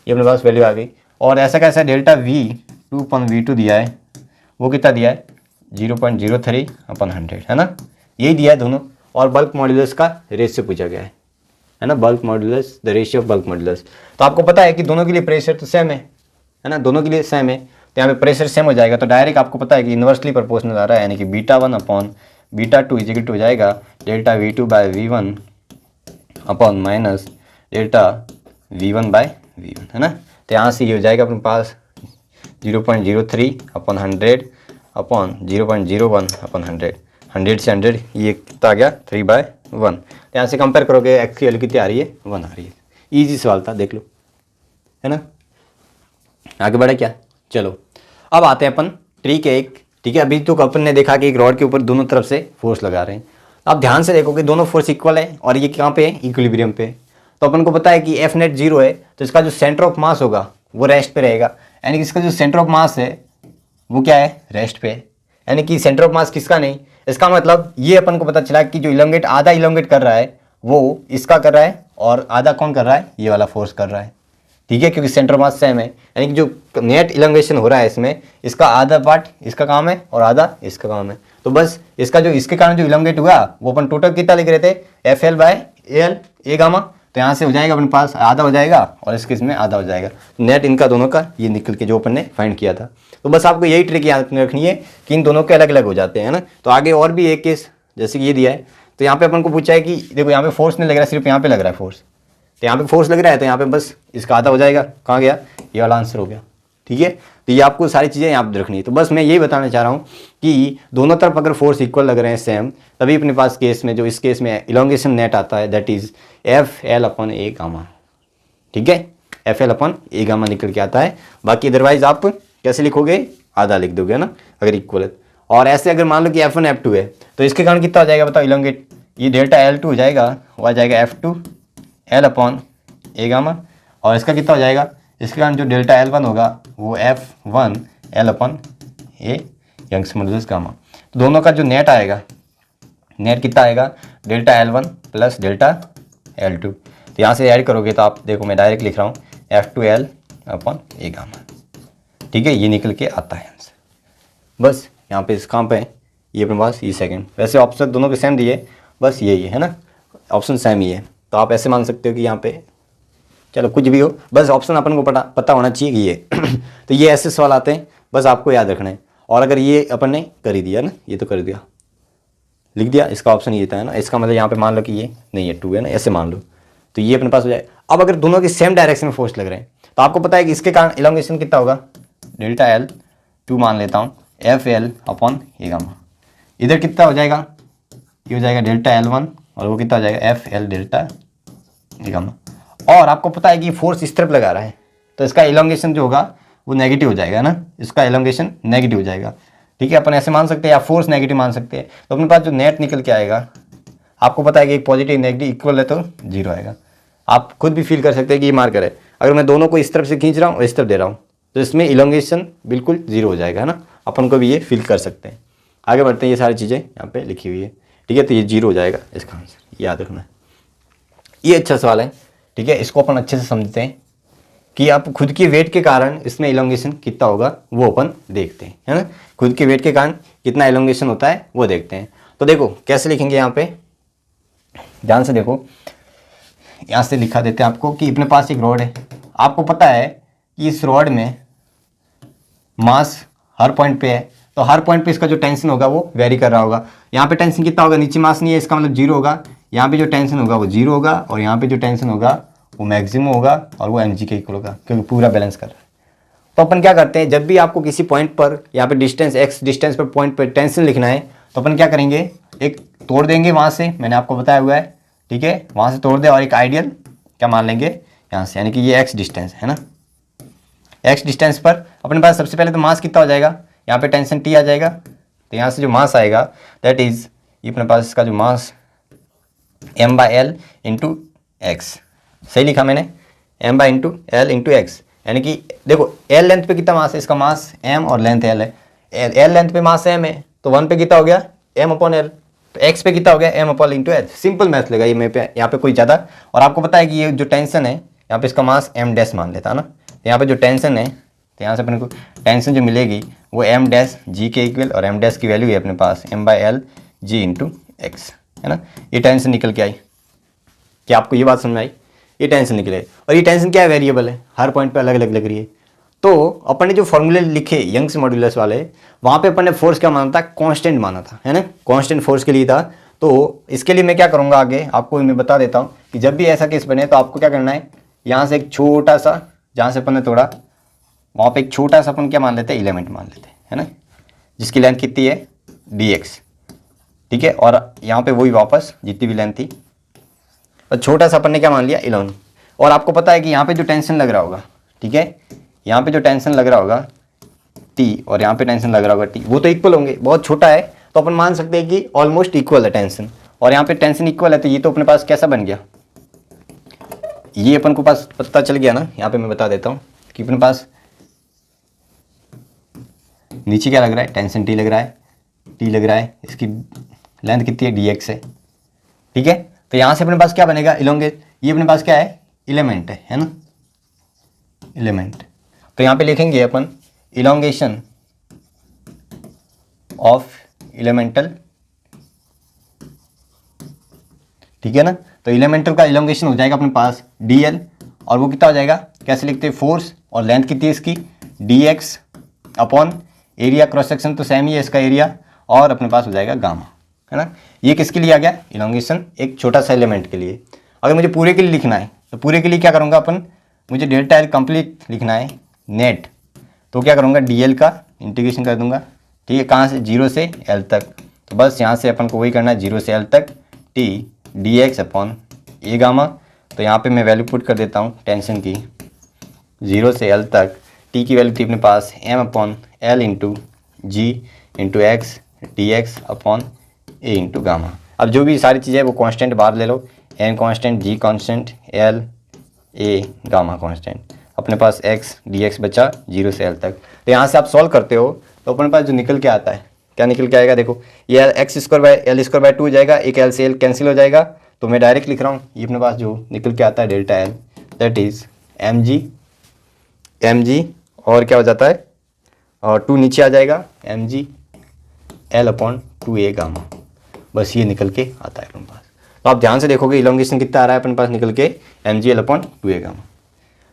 ये अपने पास वैल्यू आ गई। और ऐसा कैसा डेल्टा V2 अपॉन V2 दिया है, वो कितना दिया है 0.03 अपॉन 100, है ना, यही दिया है दोनों। और बल्क मॉडुलस का रेशियो पूछा गया है ना, bulk modulus, the ratio of bulk modulus. तो आपको पता है कि दोनों के लिए प्रेशर तो सेम है ना, दोनों के लिए सेम है, तो यहाँ पे प्रेशर सेम हो जाएगा। तो डायरेक्ट आपको पता है कि इन्वर्सली प्रोपोर्शनल आ रहा है, यानी कि β1 अपॉन β2 इजिकल टू हो जाएगा delta V2/V1 upon minus delta V1/V1, है ना। तो यहाँ से ये हो जाएगा अपने पास 0.03 अपॉन 100 अपॉन 0.01 अपॉन 100, 100 से 100 ये कितना आ गया 3/1। तो यहाँ से कंपेयर करोगे एक्स की वैल्यू कितनी आ रही है, 1 आ रही है। ईजी सवाल था, देख लो, है ना। आगे बढ़े क्या, चलो अब आते हैं अपन ट्रिक एक। ठीक है, अभी तो अपन ने देखा कि एक रॉड के ऊपर दोनों तरफ से फोर्स लगा रहे हैं। आप ध्यान से देखोगे दोनों फोर्स इक्वल है और ये कहाँ पे है, इक्विलिब्रियम पे। तो अपन को पता है कि एफ नेट 0 है, तो इसका जो सेंटर ऑफ मास होगा वो रेस्ट पे रहेगा, यानी कि इसका जो सेंटर ऑफ मास है वो क्या है, रेस्ट पे है। यानी कि सेंटर ऑफ मास किसका नहीं, इसका मतलब ये अपन को पता चला कि जो इलोंगेट, आधा इलोंगेट कर रहा है वो इसका कर रहा है, और आधा कौन कर रहा है, ये वाला फोर्स कर रहा है। ठीक है, क्योंकि सेंटर ऑफ मास सेम है, यानी कि जो नेट इलोंगेशन हो रहा है इसमें, इसका आधा पार्ट इसका काम है और आधा इसका काम है। तो बस इसका जो इसके कारण जो इलोंगेट हुआ वो अपन टोटल कितना लिख रहे थे, FL/AL ए गामा। तो यहाँ से हो जाएगा अपने पास आधा हो जाएगा और इसके इसमें आधा हो जाएगा, नेट इनका दोनों का ये निकल के जो अपन ने फाइंड किया था। तो बस आपको यही ट्रिक याद रखनी है कि इन दोनों के अलग अलग हो जाते हैं ना। तो आगे और भी एक केस जैसे कि ये दिया है, तो यहाँ पे अपन को पूछा है कि देखो यहाँ पे फोर्स नहीं लग रहा है, सिर्फ यहाँ पे लग रहा है फोर्स, तो यहाँ पे फोर्स लग रहा है, तो यहाँ पे बस इसका आधा हो जाएगा, कहाँ गया, ये वाला आंसर हो गया। ठीक है, तो ये आपको सारी चीज़ें यहाँ पे रखनी है। तो बस मैं यही बताना चाह रहा हूँ कि दोनों तरफ अगर फोर्स इक्वल लग रहे हैं सेम, तभी अपने पास केस में जो इस केस में इलोंगेशन नेट आता है दैट इज FL/A गामा। ठीक है, FL/A गामा निकल के आता है। बाकी अदरवाइज आप कैसे लिखोगे, आधा लिख दोगे ना अगर इक्वल है। और ऐसे अगर मान लो कि F1 F2 है, तो इसके कारण कितना हो जाएगा बताओ, इलोंगेट, ये डेल्टा L2 हो जाएगा, वो आ जाएगा F2L/A गामा। और इसका कितना हो जाएगा, इसके कारण जो डेल्टा L1 होगा वो F1L/A यंग्स मॉडुलस गामा। तो दोनों का जो नेट आएगा, नेट कितना आएगा, delta L1 plus delta L2। तो यहाँ से ऐड करोगे तो आप देखो मैं डायरेक्ट लिख रहा हूँ F2L/A गामा। ठीक है, ये निकल के आता है आंसर। बस यहाँ पे इस काम पे ये अपने पास ये सेकंड, वैसे ऑप्शन दोनों के सेम दिए, बस यही है ना, ऑप्शन सेम ही है। तो आप ऐसे मान सकते हो कि यहाँ पे चलो कुछ भी हो, बस ऑप्शन अपन को पता होना चाहिए कि ये तो ये ऐसे सवाल आते हैं, बस आपको याद रखना है। और अगर ये अपन ने कर ही दिया ना, ये तो कर दिया, लिख दिया, इसका ऑप्शन ये था है ना, इसका मतलब यहाँ पे मान लो कि ये नहीं है 2 है ना, ऐसे मान लो, तो ये अपने पास हो जाए। अब अगर दोनों के सेम डायरेक्शन में फोर्स लग रहे हैं तो आपको पता है कि इसके कारण इलोंगेशन कितना होगा, डेल्टा एल 2 मान लेता हूँ एफ एल अपॉन ए गामा। इधर कितना हो जाएगा, ये हो जाएगा डेल्टा एल 1 और वो कितना हो जाएगा F L delta A gamma. और आपको पता है कि फोर्स इस तरफ लगा रहा है तो इसका इलोंगेशन जो होगा वो नेगेटिव हो जाएगा ना, इसका इलोंगेशन नेगेटिव हो जाएगा। ठीक है, अपन ऐसे मान सकते हैं या फोर्स नेगेटिव मान सकते हैं। तो अपने पास जो नेट निकल के आएगा, आपको पता है कि पॉजिटिव नेगेटिव इक्वल है तो 0 आएगा। आप खुद भी फील कर सकते हैं कि ये मार्कर है, अगर मैं दोनों को इस तरफ से खींच रहा हूँ और इस तरफ दे रहा हूँ तो इसमें इलोंगेशन बिल्कुल 0 हो जाएगा है ना, अपन को भी ये फील कर सकते हैं। आगे बढ़ते हैं, ये सारी चीज़ें यहाँ पे लिखी हुई है। ठीक है, तो ये 0 हो जाएगा इसका आंसर, याद रखना है। ये अच्छा सवाल है। ठीक है, इसको अपन अच्छे से समझते हैं कि आप खुद की वेट के कारण इसमें इलोंगेशन कितना होगा वो अपन देखते हैं, है ना। खुद के वेट के कारण कितना इलोंगेशन होता है वो देखते हैं। तो देखो कैसे लिखेंगे, यहाँ पे ध्यान से देखो, यहाँ से लिखा देते हैं आपको कि अपने पास एक रॉड है। आपको पता है कि इस रॉड में मास हर पॉइंट पे है, तो हर पॉइंट पे इसका जो टेंशन होगा वो वेरी कर रहा होगा। यहाँ पे टेंशन कितना होगा, नीचे मास नहीं है, इसका मतलब 0 होगा। यहाँ पे जो टेंशन होगा वो 0 होगा और यहाँ पे जो टेंशन होगा वो मैक्सिमम होगा और वो mg के इक्वल होगा, क्योंकि पूरा बैलेंस कर रहा है। तो अपन क्या करते हैं, जब भी आपको किसी पॉइंट पर यहाँ पे डिस्टेंस x डिस्टेंस पर पॉइंट पर टेंशन लिखना है तो अपन क्या करेंगे, एक तोड़ देंगे वहाँ से, मैंने आपको बताया हुआ है। ठीक है, वहाँ से तोड़ दे और एक आइडियल क्या मान लेंगे यहाँ से, यानी कि ये x डिस्टेंस है ना। x डिस्टेंस पर अपने पास सबसे पहले तो मास कितना हो जाएगा, यहाँ पे टेंशन t आ जाएगा, तो यहाँ से जो मास आएगा दैट इज ये अपने पास इसका जो मास m/l इंटू एक्स। सही लिखा मैंने, m/l इंटू एक्स, यानी कि देखो l लेंथ पे कितना मास है, इसका मास m और लेंथ l है। l लेंथ पे मास m है तो 1 पे कितना हो गया m/l, तो x पे कितना हो गया m/l into h। Simple math लगा ये मेरे पे, यहाँ पे कोई ज़्यादा। और आपको पता है कि ये जो टेंशन है यहाँ पे इसका मास m डैश मान लेता है ना, तो यहाँ पे जो टेंशन है तो यहाँ से अपने को टेंशन जो मिलेगी वो m डैश g के इक्वल, और m डैश की वैल्यू है अपने पास m/l g इंटू एक्स, है ना। ये टेंशन निकल के आई, क्या आपको ये बात समझ आई, ये टेंशन निकले। और ये टेंशन क्या है, वेरिएबल है, हर पॉइंट पे अलग अलग लग रही है। तो अपन ने जो फॉर्मूले लिखे यंग्स मॉड्यूलस वाले, वहाँ पे अपन ने फोर्स क्या माना था, कांस्टेंट माना था, है ना, कांस्टेंट फोर्स के लिए था। तो इसके लिए मैं क्या करूँगा आगे आपको मैं बता देता हूँ कि जब भी ऐसा केस बने तो आपको क्या करना है, यहाँ से एक छोटा सा, जहाँ से अपन ने तोड़ा वहाँ पर एक छोटा सा अपन क्या मान लेते हैं, एलिमेंट मान लेते हैं, है ना, जिसकी लेंथ कितनी है dx। ठीक है, और यहाँ पे वही वापस जितनी भी लेंथ थी, और छोटा सा अपन ने क्या मान लिया, इलेवन। और आपको पता है कि यहाँ पे जो टेंशन लग रहा होगा, ठीक है, यहाँ पे जो टेंशन लग रहा होगा T और यहाँ पे टेंशन लग रहा होगा T, वो तो इक्वल होंगे, बहुत छोटा है तो अपन मान सकते हैं कि ऑलमोस्ट इक्वल है टेंशन। और यहाँ पे टेंशन इक्वल है तो ये तो अपने पास कैसा बन गया, ये अपन को पास पता चल गया ना। यहाँ पे मैं बता देता हूँ कि अपने पास नीचे क्या लग रहा है, टेंशन T लग रहा है, T लग रहा है, इसकी लेंथ कितनी है dx है। ठीक है, तो यहाँ से अपने पास क्या बनेगा, इलोंगेट, ये अपने पास क्या है, एलिमेंट है ना, एलिमेंट। तो यहाँ पे लिखेंगे अपन इलोंगेशन ऑफ एलिमेंटल। ठीक है ना, तो एलिमेंटल का इलोंगेशन हो जाएगा अपने पास dl, और वो कितना हो जाएगा, कैसे लिखते हैं, फोर्स, और लेंथ कितनी है इसकी dx upon area, cross section तो सेम ही है इसका एरिया, और अपने पास हो जाएगा गामा, है ना। ये किसके लिए आ गया, इलोंगेशन एक छोटा सा एलिमेंट के लिए। अगर मुझे पूरे के लिए लिखना है तो पूरे के लिए क्या करूँगा अपन, मुझे डेल्टा एल कंप्लीट लिखना है नेट, तो क्या करूँगा dl का इंटीग्रेशन कर दूंगा। ठीक है, कहाँ से, 0 से l तक, तो बस यहाँ से अपन को वही करना है 0 से l तक t dx अपॉन ए गामा। तो यहाँ पे मैं वैल्यू पुट कर देता हूँ टेंशन की, 0 से l तक t की वैल्यू थी अपने पास m/l इंटू जी इंटू एक्स dx अपॉन ए इंटू गामा। अब जो भी सारी चीज़ें वो कांस्टेंट बाहर ले लो, m constant, g constant, l a gamma constant, अपने पास x dx बचा 0 से l तक। तो यहाँ से आप सॉल्व करते हो तो अपने पास जो निकल के आता है, क्या निकल के आएगा, देखो ये x²/l² 2 हो जाएगा, एक l से l कैंसिल हो जाएगा, तो मैं डायरेक्ट लिख रहा हूँ, ये अपने पास जो निकल के आता है delta L that is mg और क्या हो जाता है, और 2 नीचे आ जाएगा mg l/2a गामा। बस ये निकल के आता है अपने पास। तो आप ध्यान से देखोगे इलोंगेशन कितना आ रहा है अपने पास निकल के mg l/2a गामा।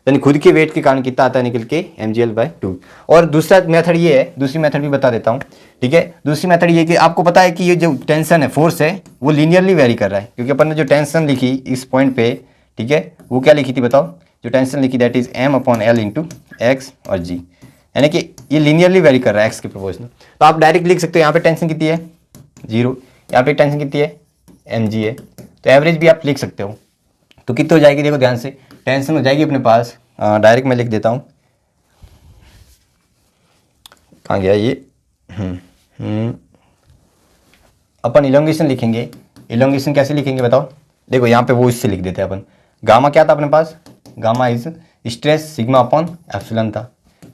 यानी खुद के वेट के कारण कितना आता है निकल के mgl/2। और दूसरा मेथड ये है, दूसरी मेथड भी बता देता हूँ, ठीक है। दूसरी मेथड ये कि आपको पता है कि ये जो टेंशन है, फोर्स है, वो लीनियरली वेरी कर रहा है, क्योंकि अपन ने जो टेंशन लिखी इस पॉइंट पे, ठीक है, वो क्या लिखी थी बताओ, जो टेंशन लिखी that is m/l into x और g, यानी कि ये लीनियरली वेरी कर रहा है एक्स के प्रोपोर्शनल। तो आप डायरेक्ट लिख सकते हो यहाँ पे टेंशन कितनी है 0, यहाँ पे टेंशन कितनी है mg है, तो एवरेज भी आप लिख सकते हो। तो कितनी हो जाएगी देखो ध्यान से, टेंशन हो जाएगी अपने पास, डायरेक्ट मैं लिख देता हूँ, कहाँ गया ये, अपन इलोंगेशन लिखेंगे। इलोंगेशन कैसे लिखेंगे बताओ, देखो यहाँ पे वो इससे लिख देते हैं अपन। गामा क्या था अपने पास, gamma is stress sigma upon epsilon था,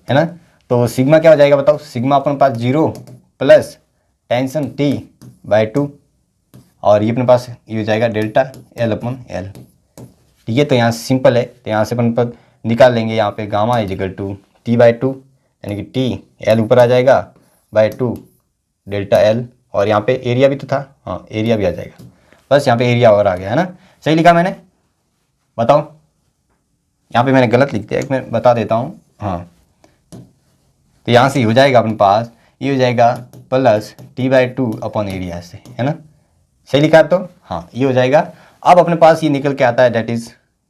है ना। तो सिग्मा क्या हो जाएगा बताओ, सिग्मा अपने पास 0 प्लस टेंशन T/2, और ये अपने पास ये हो जाएगा डेल्टा L/L, ठीक है। तो यहाँ सिंपल है, तो यहाँ से अपन पर निकाल लेंगे, यहाँ पे gamma is equal to T/2, यानी कि T L ऊपर आ जाएगा /2 डेल्टा L, और यहाँ पे एरिया भी तो था, हाँ एरिया भी आ जाएगा, बस यहाँ पे एरिया और आ गया, है ना। सही लिखा मैंने, बताओ, यहाँ पे मैंने गलत लिख दिया, एक मैं बता देता हूँ, हाँ। तो यहाँ से हो जाएगा अपने पास, ये हो जाएगा प्लस T/2 अपॉन एरिया से, है ना। सही लिखा है तो, हाँ ये हो जाएगा। अब अपने पास ये निकल के आता है दैट इज,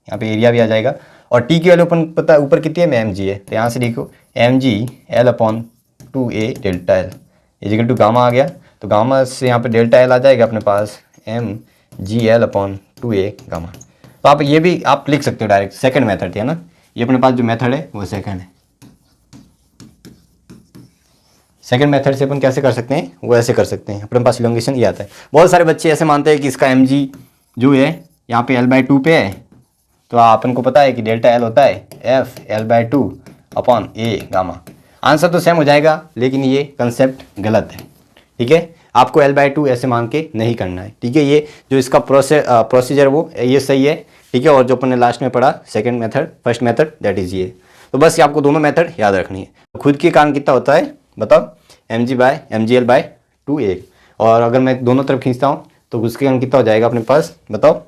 यहाँ पे एरिया भी आ जाएगा, और टी की वैल्यू अपन पता ऊपर कितनी है mg है, तो यहाँ से देखो mg/L/2a delta L is equal to gamma आ गया, तो गामा से यहाँ पे डेल्टा L आ जाएगा अपने पास mgl/2a गामा। तो आप ये भी आप लिख सकते हो डायरेक्ट, सेकंड मेथड है ना, ये अपने पास जो मेथड है वो सेकंड है। सेकंड मेथड से अपन कैसे कर सकते हैं, वो ऐसे कर सकते हैं, अपने पास इलोंगेशन ये आता है। बहुत सारे बच्चे ऐसे मानते हैं कि इसका mg जो है यहाँ पे L/2 पे है, तो अपन को पता है कि डेल्टा L होता है f L/2 upon a gamma. Answer तो सेम हो जाएगा, लेकिन ये कंसेप्ट गलत है, ठीक है। आपको L/2 ऐसे मान के नहीं करना है, ठीक है। ये जो इसका प्रोसीजर वो ये सही है, ठीक है। और जो अपन ने लास्ट में पढ़ा second method, first method that is ये। तो बस ये आपको दोनों मेथड याद रखनी है। खुद के कारण कितना होता है बताओ, mg/mgl/2a, और अगर मैं दोनों तरफ खींचता हूँ तो उसके कारण कितना हो जाएगा अपने पास बताओ,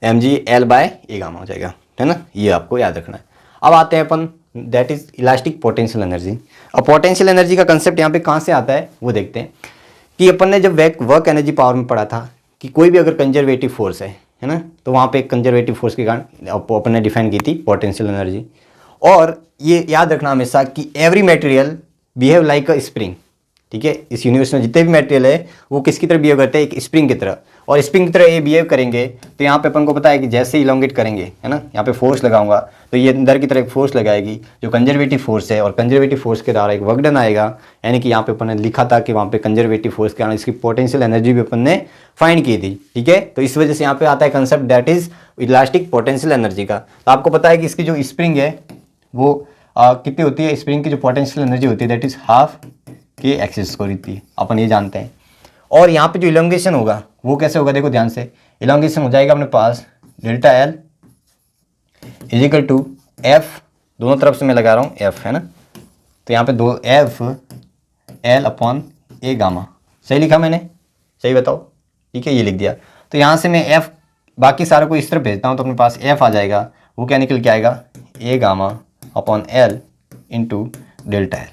mgl/a गामा हो जाएगा, है ना। ये आपको याद रखना है। अब आते हैं अपन that is elastic potential energy. अब पोटेंशियल एनर्जी का कंसेप्ट यहाँ पे कहाँ से आता है वो देखते हैं, कि अपन ने जब वर्क एनर्जी पावर में पढ़ा था कि कोई भी अगर कंजर्वेटिव फोर्स है ना, तो वहाँ पे कंजर्वेटिव फोर्स के कारण अपन ने डिफाइन की थी पोटेंशियल एनर्जी। और ये याद रखना हमेशा कि एवरी मटेरियल बिहेव लाइक अ स्प्रिंग, ठीक है। इस यूनिवर्स में जितने भी मटेरियल है वो किसकी तरह बिहेव करते हैं, एक स्प्रिंग की तरह, और स्प्रिंग की तरह ये बिहेव करेंगे। तो यहाँ पे अपन को पता है कि जैसे इलोंगेट करेंगे, है ना, यहाँ पे फोर्स लगाऊंगा तो ये अंदर की तरफ एक फोर्स लगाएगी जो कंजर्वेटिव फोर्स है, और कंजर्वेटिव फोर्स के द्वारा एक वर्क डन आएगा, यानी कि यहाँ पे अपन ने लिखा था कि वहाँ पे कंजर्वेटिव फोर्स के कारण इसकी पोटेंशियल एनर्जी भी अपन ने फाइंड की थी, ठीक है। तो इस वजह से यहाँ पे आता है concept that is elastic potential energy का। तो आपको पता है कि इसकी जो स्प्रिंग है वो कितनी होती है, स्प्रिंग की जो पोटेंशियल एनर्जी होती है दैट इज हाफ के एक्सिस स्क्वायर होती है, अपन ये जानते हैं। और यहाँ पे जो इलोंगेशन होगा वो कैसे होगा, देखो ध्यान से, इलोंगेशन हो जाएगा अपने पास delta L is equal to F, दोनों तरफ से मैं लगा रहा हूँ F, है ना। तो यहाँ पे दो F L/a गामा, सही लिखा मैंने, सही बताओ, ठीक है, ये लिख दिया। तो यहाँ से मैं F बाकी सारे को इस तरफ भेजता हूँ, तो अपने पास F आ जाएगा, वो क्या निकल के आएगा a gamma upon L into delta L,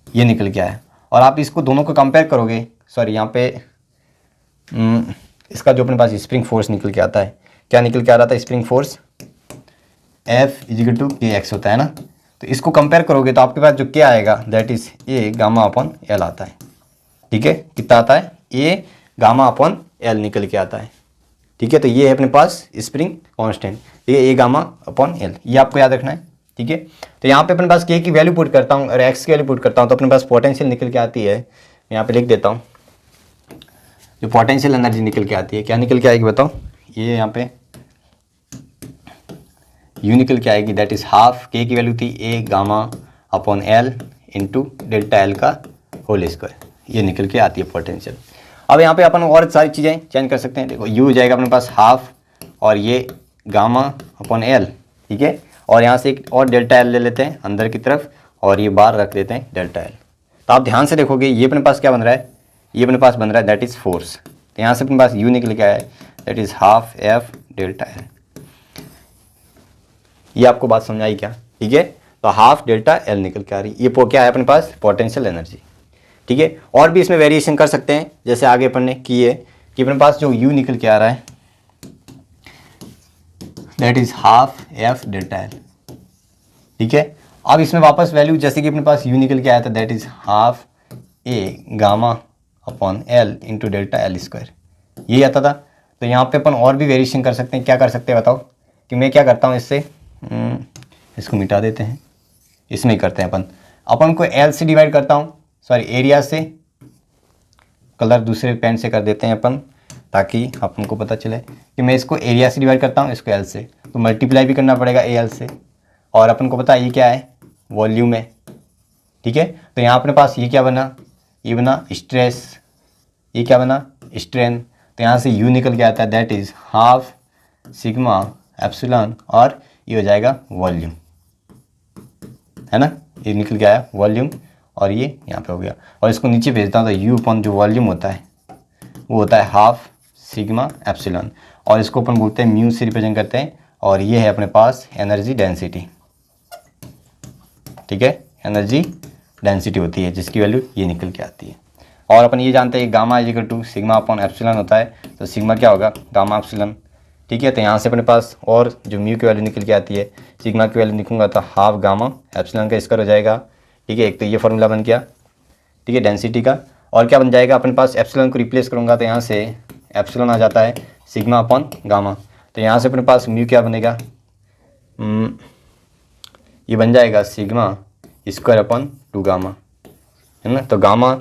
ये निकल के आया। और आप इसको दोनों को कंपेयर करोगे, सॉरी यहाँ पे इसका जो अपने पास स्प्रिंग फोर्स निकल के आता है, क्या निकल के आ रहा था, spring force F equal to kx होता है ना। तो इसको कंपेयर करोगे तो आपके पास जो क्या आएगा that is a gamma upon L आता है, ठीक है। कितना आता है, a गामा अपॉन L निकल के आता है, ठीक है। तो ये है अपने पास स्प्रिंग कांस्टेंट, ये a गामा अपॉन L, ये आपको याद रखना है, ठीक है। तो यहाँ पे अपने पास k की वैल्यू पुट करता हूँ और x की वैल्यू पुट करता हूँ, तो अपने पास पोटेंशियल निकल के आती है, मैं यहाँ पे लिख देता हूँ, जो पोटेंशियल एनर्जी निकल के आती है, क्या निकल के आएगी बताओ, ये यहाँ पे u निकल के आएगी दैट इज हाफ, k की वैल्यू थी a gamma upon L into delta L का होल स्क्वायर, ये निकल के आती है पोटेंशियल। अब यहाँ पे अपन और सारी चीज़ें चेंज कर सकते हैं, देखो u हो जाएगा अपने पास हाफ, और ये गामा अपॉन L, ठीक है। और यहाँ से एक और डेल्टा L ले लेते हैं अंदर की तरफ, और ये बाहर रख देते हैं डेल्टा L। तो आप ध्यान से देखोगे ये अपने पास क्या बन रहा है, ये अपने पास बन रहा है दैट इज़ फोर्स। तो यहाँ से अपने पास u निकल के आया है that is half F delta L, ये आपको बात समझ आई क्या? ठीक है, तो हाफ डेल्टा एल निकल के आ रही, ये क्या है अपने पास? Potential energy. ठीक है, और भी इसमें वेरिएशन कर सकते हैं, जैसे आगे अपन ने की है कि अपने पास जो यू निकल के आ रहा है that is half F delta L. ठीक है, अब इसमें वापस वैल्यू जैसे कि अपने पास यू निकल के आया था that is half A gamma upon L into delta L square, यही आता था। तो यहाँ पे अपन और भी वेरिएशन कर सकते हैं। क्या कर सकते हैं बताओ? कि मैं क्या करता हूँ इससे, इसको मिटा देते हैं, इसमें ही करते हैं अपन को एल से डिवाइड करता हूँ, सॉरी एरिया से, कलर दूसरे पेन से कर देते हैं अपन ताकि अपन को पता चले कि मैं इसको एरिया से डिवाइड करता हूँ, इसको एल से, तो मल्टीप्लाई भी करना पड़ेगा ए एल से। और अपन को पता है ये क्या है? वॉल्यूम है। ठीक है, तो यहाँ अपने पास ये क्या बना? ये बना स्ट्रेस, ये क्या बना? स्ट्रेन। तो यहाँ से यू निकल के आता है that is half sigma epsilon, और ये हो जाएगा वॉल्यूम, है ना? ये निकल के आया वॉल्यूम, और ये यहाँ पे हो गया। और इसको नीचे भेजता हूँ तो यू अपॉन जो वॉल्यूम होता है वो होता है हाफ सिग्मा एप्सिलॉन, और इसको अपन बोलते हैं म्यू से रिप्रेजेंट करते हैं, और ये है अपने पास एनर्जी डेंसिटी। ठीक है, एनर्जी डेंसिटी होती है जिसकी वैल्यू ये निकल के आती है। और अपन ये जानते हैं gamma equal to sigma upon epsilon होता है, तो सिग्मा क्या होगा? Gamma epsilon. ठीक है, तो यहाँ से अपने पास और जो म्यू की वैल्यू निकल के आती है, सिग्मा की वैल्यू निकलूंगा तो हाफ गामा एप्सिलॉन का स्क्वायर हो जाएगा। ठीक है, एक तो ये फॉर्मूला बन गया, ठीक है, डेंसिटी का। और क्या बन जाएगा अपने पास? एप्सिलॉन को रिप्लेस करूँगा तो यहाँ से एप्सिलॉन आ जाता है सिग्मा अपॉन गामा, तो यहाँ से अपने पास म्यू क्या बनेगा? ये बन जाएगा सिग्मा स्क्वायर अपॉन 2 गामा, है ना? तो गामा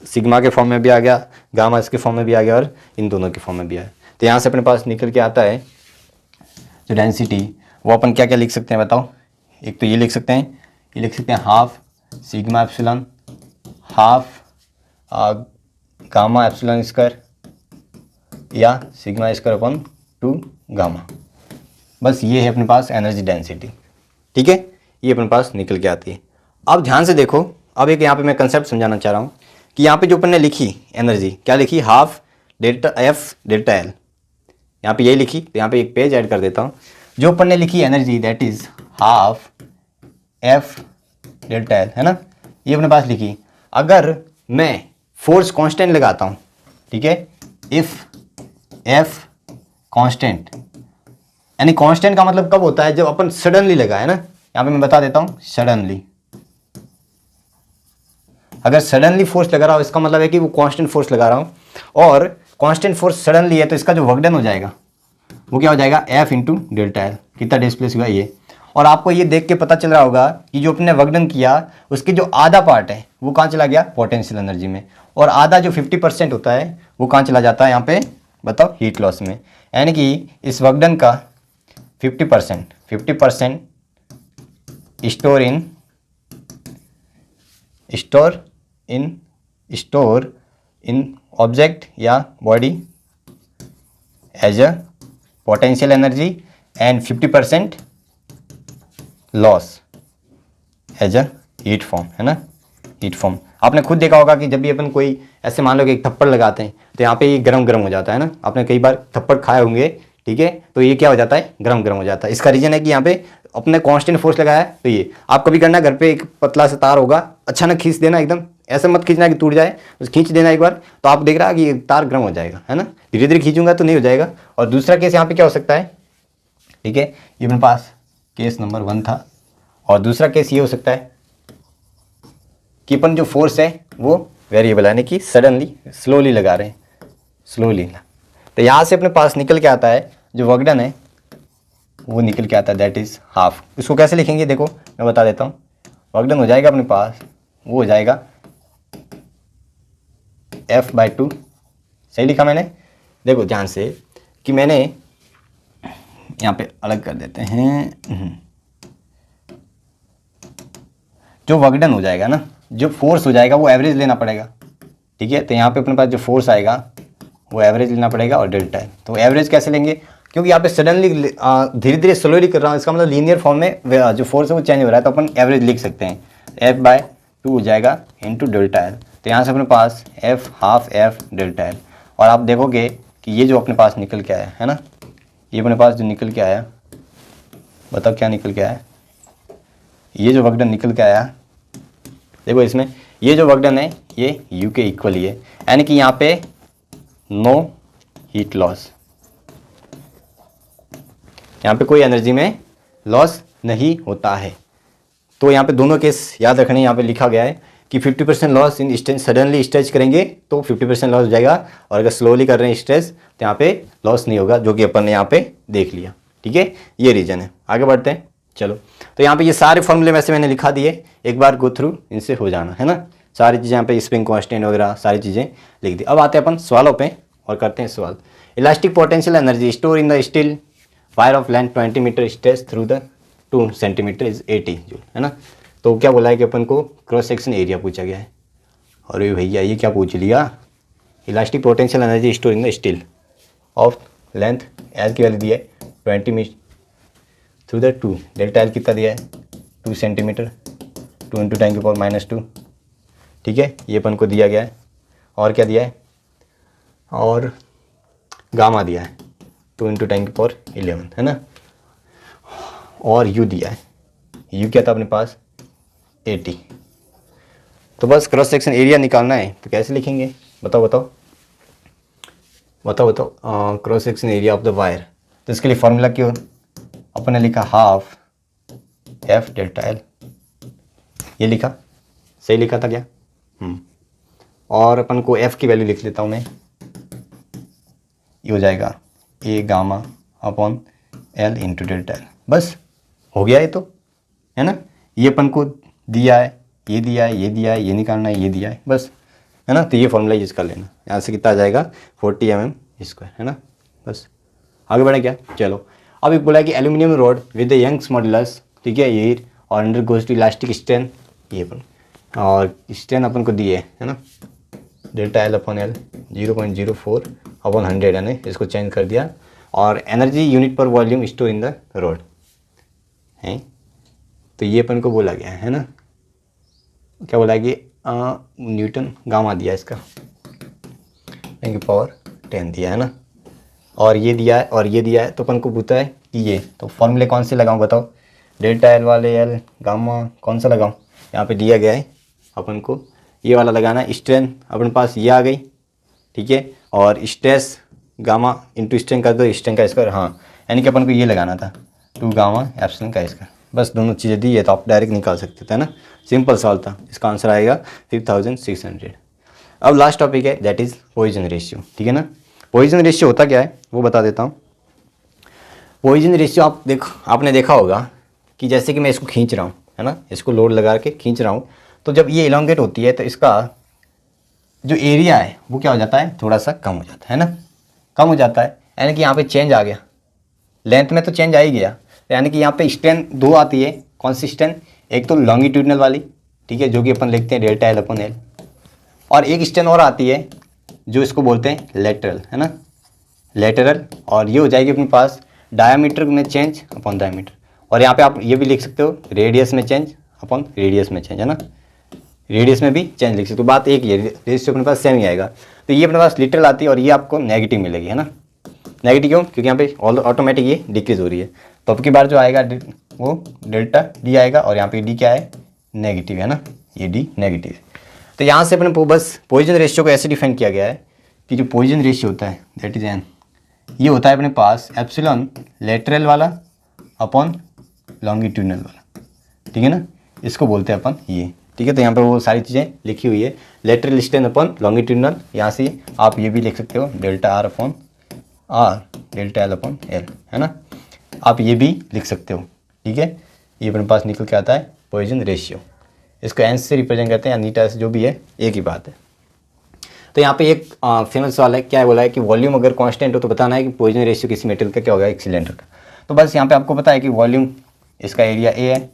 सिग्मा के फॉर्म में भी आ गया, गामा इसके फॉर्म में भी आ गया, और इन दोनों के फॉर्म में भी आया। तो यहाँ से अपने पास निकल के आता है जो डेंसिटी, वो अपन क्या क्या लिख सकते हैं बताओ? एक तो ये लिख सकते हैं, ये लिख सकते हैं half sigma epsilon half gamma epsilon square, या सिग्मा स्क्वायर अपॉन 2 गामा। बस ये है अपने पास एनर्जी डेंसिटी। ठीक है, ये अपने पास निकल के आती है। अब ध्यान से देखो, अब एक यहाँ पे मैं कंसेप्ट समझाना चाह रहा हूँ कि यहाँ पे जो अपन ने लिखी एनर्जी, क्या लिखी? Half delta F delta L, यहाँ पे यही लिखी। तो यहाँ पे एक पेज ऐड कर देता हूँ। जो अपन ने लिखी energy that is half F delta L, है ना? ये अपने पास लिखी। अगर मैं फोर्स कांस्टेंट लगाता हूँ, ठीक है, इफ एफ कांस्टेंट, यानी कांस्टेंट का मतलब कब होता है? जब अपन सडनली लगाए ना, यहाँ पे मैं बता देता हूँ, सडनली। अगर सडनली फोर्स लगा रहा हूँ इसका मतलब है कि वो कांस्टेंट फोर्स लगा रहा हूँ, और कांस्टेंट फोर्स सडनली है तो इसका जो वर्क डन हो जाएगा वो क्या हो जाएगा? F into delta L. कितना डिस्प्लेस हुआ ये? और आपको ये देख के पता चल रहा होगा कि जो अपने वर्क डन किया उसके जो आधा पार्ट है वो कहाँ चला गया? पोटेंशियल एनर्जी में, और आधा जो 50% होता है वो कहाँ चला जाता है? यहाँ पे बताओ, हीट लॉस में। यानी कि इस वर्क डन का 50% स्टोर इन ऑब्जेक्ट या body as a potential energy, and 50% loss as a heat form, है ना? Heat form. आपने खुद देखा होगा कि जब भी अपन कोई ऐसे मान लो कि एक थप्पड़ लगाते हैं तो यहाँ पे ये गरम गरम हो जाता है ना। आपने कई बार थप्पड़ खाए होंगे, ठीक है, तो ये क्या हो जाता है? गरम गरम हो जाता है। इसका रीजन है कि यहाँ पे अपने कांस्टेंट फोर्स लगाया है। तो ये आप कभी करना, घर पे एक पतला सा तार होगा, अचानक खींच देना, एकदम ऐसे मत खींचना कि टूट जाए, बस खींच देना एक बार, तो आप देख रहा है कि ये तार गर्म हो जाएगा, है ना? धीरे धीरे खींचूंगा तो नहीं हो जाएगा। और दूसरा केस यहाँ पे क्या हो सकता है? ठीक है, ये मेरे पास केस नंबर 1 था, और दूसरा केस ये हो सकता है कि अपन जो फोर्स है वो वेरिएबल, यानी कि सडनली स्लोली लगा रहे हैं, स्लोली। तो यहाँ से अपने पास निकल के आता है जो वर्क डन है वो निकल के आता है दैट इज हाफ। इसको कैसे लिखेंगे देखो, मैं बता देता हूँ। वर्क डन हो जाएगा अपने पास, वो हो जाएगा F/2। सही लिखा मैंने? देखो ध्यान से कि मैंने यहाँ पे अलग कर देते हैं। जो वर्क डन हो जाएगा ना, जो फोर्स हो जाएगा वो एवरेज लेना पड़ेगा, ठीक है? तो यहाँ पे अपने पास जो फोर्स आएगा वो एवरेज लेना पड़ेगा, और डेल्टा है। तो एवरेज कैसे लेंगे? क्योंकि यहाँ पे सडनली धीरे धीरे स्लोली कर रहा हूँ, इसका मतलब लीनियर फॉर्म में जो फोर्स है वो चेंज हो रहा है, तो अपन एवरेज लिख सकते हैं। F/2 हो जाएगा इंटू डेल्टा एल। तो यहाँ से अपने पास F half F delta L. और आप देखोगे कि ये जो अपने पास निकल के आया है ना, ये अपने पास जो निकल के आया बताओ क्या निकल के आया। ये जो वर्क डन निकल के आया, देखो इसमें ये जो वर्क डन है ये U के इक्वल ही है, यानी कि यहाँ पे नो हीट लॉस, यहाँ पे कोई एनर्जी में लॉस नहीं होता है। तो यहाँ पे दोनों केस याद रखने, यहाँ पे लिखा गया है कि 50% loss in stage, suddenly stretch करेंगे तो 50% लॉस हो जाएगा, और अगर स्लोली कर रहे हैं स्ट्रेच तो यहाँ पे लॉस नहीं होगा, जो कि अपन ने यहाँ पे देख लिया। ठीक है, ये रीजन है। आगे बढ़ते हैं, चलो। तो यहाँ पे ये सारे फॉर्मूले वैसे मैंने लिखा दिए, एक बार गो थ्रू इनसे हो जाना है ना, सारी चीज़ें यहाँ पे स्प्रिंग कांस्टेंट वगैरह सारी चीज़ें लिख दी। अब आते हैं अपन सवालों पे और करते हैं सवाल। Elastic potential energy store in the steel wire of length 20 metre stretch through the 2 centimetre is 80 joule, है ना। तो क्या बोला है कि अपन को क्रॉस सेक्शन एरिया पूछा गया है। अरे भैया ये क्या पूछ लिया, elastic potential energy store in the steel of length L की वैल्यू दी है 20 metre through the 2, delta L कितना दिया है 2 सेंटीमीटर, 2 × 10⁻²। ठीक है, ये अपन को दिया गया है। और क्या दिया है, और गामा दिया है 2 × 10⁻11, है ना। और यू दिया है, यू क्या था अपने पास 80। तो बस क्रॉस सेक्शन एरिया निकालना है, तो कैसे लिखेंगे बताओ बताओ बताओ बताओ। Cross section area of the wire, तो इसके लिए फॉर्मूला क्यों अपन ने लिखा हाफ एफ डेल्टा एल, ये लिखा, सही लिखा था क्या। और अपन को एफ की वैल्यू लिख लेता हूँ मैं, ये हो जाएगा A gamma upon L into delta L. बस हो गया ये तो, है ना। ये अपन को दिया है, ये दिया है, ये दिया है, ये निकालना है, ये दिया है, बस, है ना। तो ये फॉर्मूला यूज कर लेना, यहाँ से कितना आ जाएगा 40 mm², है ना। बस आगे बढ़े क्या, चलो। अब एक बोला है कि aluminium rod with the Young's modulus, ठीक है, ये और undergoes to elastic strain, ये अपन और स्ट्रेन अपन को दिए है ना, डेल्टा एल अपॉन एल 0.04/100, यानी इसको चेंज कर दिया। और एनर्जी यूनिट पर volume store in the rod है, तो ये अपन को बोला गया है ना, क्या बोला कि न्यूटन गामा दिया इसका 10⁻10 दिया है ना, और ये दिया है और ये दिया है। तो अपन को पूछा है कि ये, तो फॉर्मूले कौन से लगाऊं बताओ, डेल्टा एल वाले एल गामा कौन सा लगाऊं, यहाँ पे दिया गया है अपन को ये वाला लगाना है। स्ट्रेन अपने पास ये आ गई, ठीक है, और स्ट्रेस गामा इंटू स्ट्रेन कर दो, स्ट्रेन का स्क्वायर, हाँ, यानी कि अपन को ये लगाना था 2 गामा एप्सिलॉन का स्क्वायर। बस दोनों चीज़ें दी है तो आप डायरेक्ट निकाल सकते थे ना, सिंपल सवाल था। इसका आंसर आएगा 5600। अब लास्ट टॉपिक है दैट इज़ पॉइजन रेशियो, ठीक है ना। पॉइजन रेशियो होता क्या है वो बता देता हूँ। पॉइजन रेशियो आपने देखा होगा कि जैसे कि मैं इसको खींच रहा हूँ, है ना, इसको लोड लगा के खींच रहा हूँ, तो जब ये इलोंगेट होती है तो इसका जो एरिया है वो क्या हो जाता है, थोड़ा सा कम हो जाता है ना, कम हो जाता है, यानी कि यहाँ पे चेंज आ गया, लेंथ में तो चेंज आ ही गया, यानी कि यहाँ पे स्ट्रेन 2 आती है, कौन सी स्ट्रेन, एक तो लॉन्गिट्यूडनल वाली, ठीक है, जो कि अपन लिखते हैं डेल्टा एल अपॉन एल, और एक स्ट्रेन और आती है जो इसको बोलते हैं लेटरल, है ना, लेटरल, और ये हो जाएगी अपने पास डायामीटर में चेंज अपॉन डायामीटर, और यहाँ पे आप ये भी लिख सकते हो रेडियस में चेंज अपॉन रेडियस में चेंज, है ना, रेडियस में भी चेंज लिख सकते हो, बात एक ही है, रेशियो अपने पास सेम ही आएगा। तो ये अपने पास लिटरल आती है और ये आपको नेगेटिव मिलेगी, है ना। नेगेटिव क्यों, क्योंकि यहाँ पे ऑटोमेटिक ये डिक्रीज हो रही है, तो अब की बार जो आएगा वो डेल्टा डी आएगा, और यहाँ पे डी क्या है, नेगेटिव, है ना, ये डी नेगेटिव। तो यहाँ से अपने बस पॉइजन रेशियो को ऐसे डिफाइन किया गया है कि जो पॉइजन रेशियो होता है दैट इज एन, ये होता है अपने पास एप्सिलॉन लेटरल वाला अपॉन लॉन्गिट्यूडनल वाला, ठीक है ना, इसको बोलते हैं अपन ये, ठीक है। तो यहाँ पे वो सारी चीज़ें लिखी हुई है, लेटरल स्ट्रेन अपॉन लॉन्गिट्यूडनल, यहाँ से आप ये भी लिख सकते हो delta R upon R delta L upon L, है ना, आप ये भी लिख सकते हो, ठीक है। ये अपने पास निकल के आता है पॉइजन रेशियो, इसको एन से रिप्रेजेंट करते हैं, नीटा से, जो भी है एक ही बात है। तो यहाँ पे एक फेमस सवाल है, क्या बोला है कि वॉल्यूम अगर कांस्टेंट हो तो बताना है कि पॉइजन रेशियो किसी मेटल का क्या होगा, एक सिलेंडर का। तो बस यहाँ पे आपको पता है कि वॉल्यूम, इसका एरिया ए है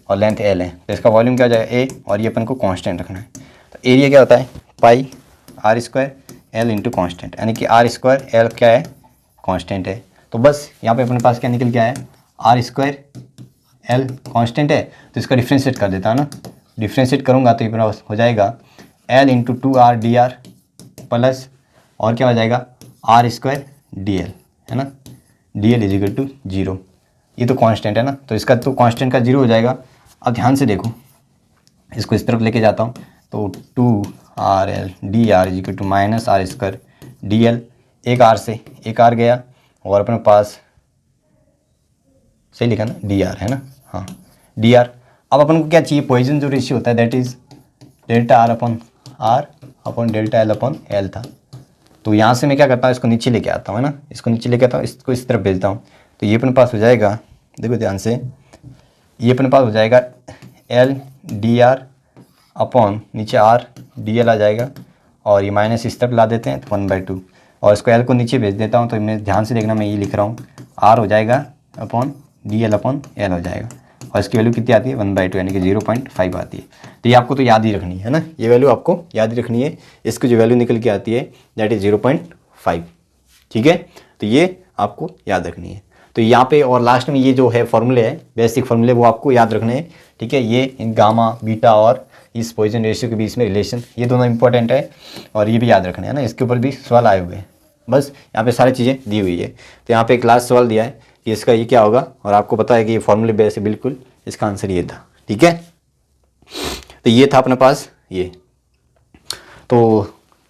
और लेंथ एल है, तो इसका वॉल्यूम क्या हो जाएगा ए, और ये अपन को कांस्टेंट रखना है। तो एरिया क्या होता है pi R square L into constant, यानी कि आर स्क्वायर एल क्या है, कांस्टेंट है। तो बस यहाँ पे अपने पास क्या निकल के आया, आर स्क्वायर एल कांस्टेंट है, तो इसका डिफ्रेंशिएट कर देता है ना, डिफ्रेंशिएट करूँगा तो ये अपना हो जाएगा L into 2r dr plus, और क्या हो जाएगा आर स्क्वायर डी एल, है ना, डी एल इजिकल टू 0। ये तो कांस्टेंट है ना, तो इसका तो कांस्टेंट का 0 हो जाएगा। अब ध्यान से देखो, इसको इस तरफ लेके जाता हूँ तो 2RL dr is equal to minus R square DL, एक आर से एक आर गया और अपने पास सही लिखा ना dr है ना, हाँ dr। अब अपन को क्या चाहिए, पॉइजन जो रेशियो होता है that is delta R upon R upon delta L upon L था। तो यहाँ से मैं क्या करता हूँ, इसको नीचे लेके आता हूँ है ना, इसको नीचे लेके आता हूँ, इसको इस तरफ भेजता हूँ। तो ये अपने पास हो जाएगा, देखो ध्यान से, ये अपने पास हो जाएगा L dr अपॉन नीचे R dl आ जाएगा, और ये माइनस इस तरफ ला देते हैं तो 1/2, और इसको L को नीचे भेज देता हूँ। तो मैं ध्यान से देखना, मैं ये लिख रहा हूँ R हो जाएगा अपॉन dl अपॉन L हो जाएगा, और इसकी वैल्यू कितनी आती है 1/2 यानी कि 0.5 आती है। तो ये आपको तो याद ही रखनी है ना, ये वैल्यू आपको याद ही रखनी है। इसकी जो वैल्यू निकल के आती है दैट इज़ 0.5, ठीक है। तो ये आपको याद रखनी है। तो यहाँ पे और लास्ट में ये जो है फॉर्मूले है, बेसिक फॉर्मूले, वो आपको याद रखने हैं, ठीक है। ये गामा बीटा और इस पॉइजन रेशियो के बीच में रिलेशन, ये दोनों इंपॉर्टेंट है, और ये भी याद रखना है ना, इसके ऊपर भी सवाल आए हुए हैं। बस यहाँ पे सारी चीज़ें दी हुई है। तो यहाँ पे एक लास्ट सवाल दिया है कि इसका ये क्या होगा, और आपको पता है कि ये फॉर्मूले बेस है बिल्कुल, इसका आंसर ये था, ठीक है। तो ये था अपने पास ये। तो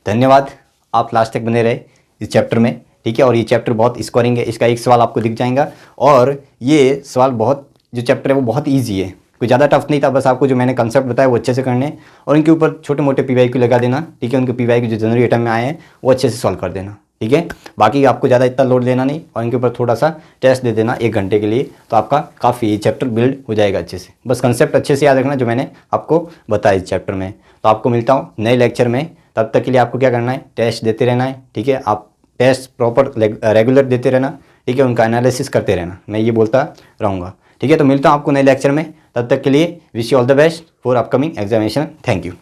धन्यवाद, आप लास्ट तक बने रहे इस चैप्टर में, ठीक है। और ये चैप्टर बहुत स्कोरिंग है, इसका एक सवाल आपको दिख जाएगा, और ये सवाल बहुत, जो चैप्टर है वो बहुत ईजी है, कोई ज़्यादा टफ नहीं था। बस आपको जो मैंने कंसेप्ट बताया वो अच्छे से करने हैं, और इनके ऊपर छोटे मोटे PYQ लगा देना, ठीक है। उनके PYQ जो जनरल आइटम में आए हैं वो अच्छे से सॉल्व कर देना, ठीक है। बाकी आपको ज़्यादा इतना लोड लेना नहीं, और इनके ऊपर थोड़ा सा टेस्ट दे देना 1 घंटे के लिए, तो आपका काफ़ी ये चैप्टर बिल्ड हो जाएगा अच्छे से। बस कंसेप्ट अच्छे से याद रखना जो मैंने आपको बताया इस चैप्टर में। तो आपको मिलता हूँ नए लेक्चर में, तब तक के लिए आपको क्या करना है, टेस्ट देते रहना है, ठीक है। आप टेस्ट प्रॉपर रेगुलर देते रहना, ठीक है, उनका एनालिसिस करते रहना, मैं ये बोलता रहूँगा, ठीक है। तो मिलता हूँ आपको नए लेक्चर में, तब तक के लिए wish you all the best for upcoming examination. Thank you.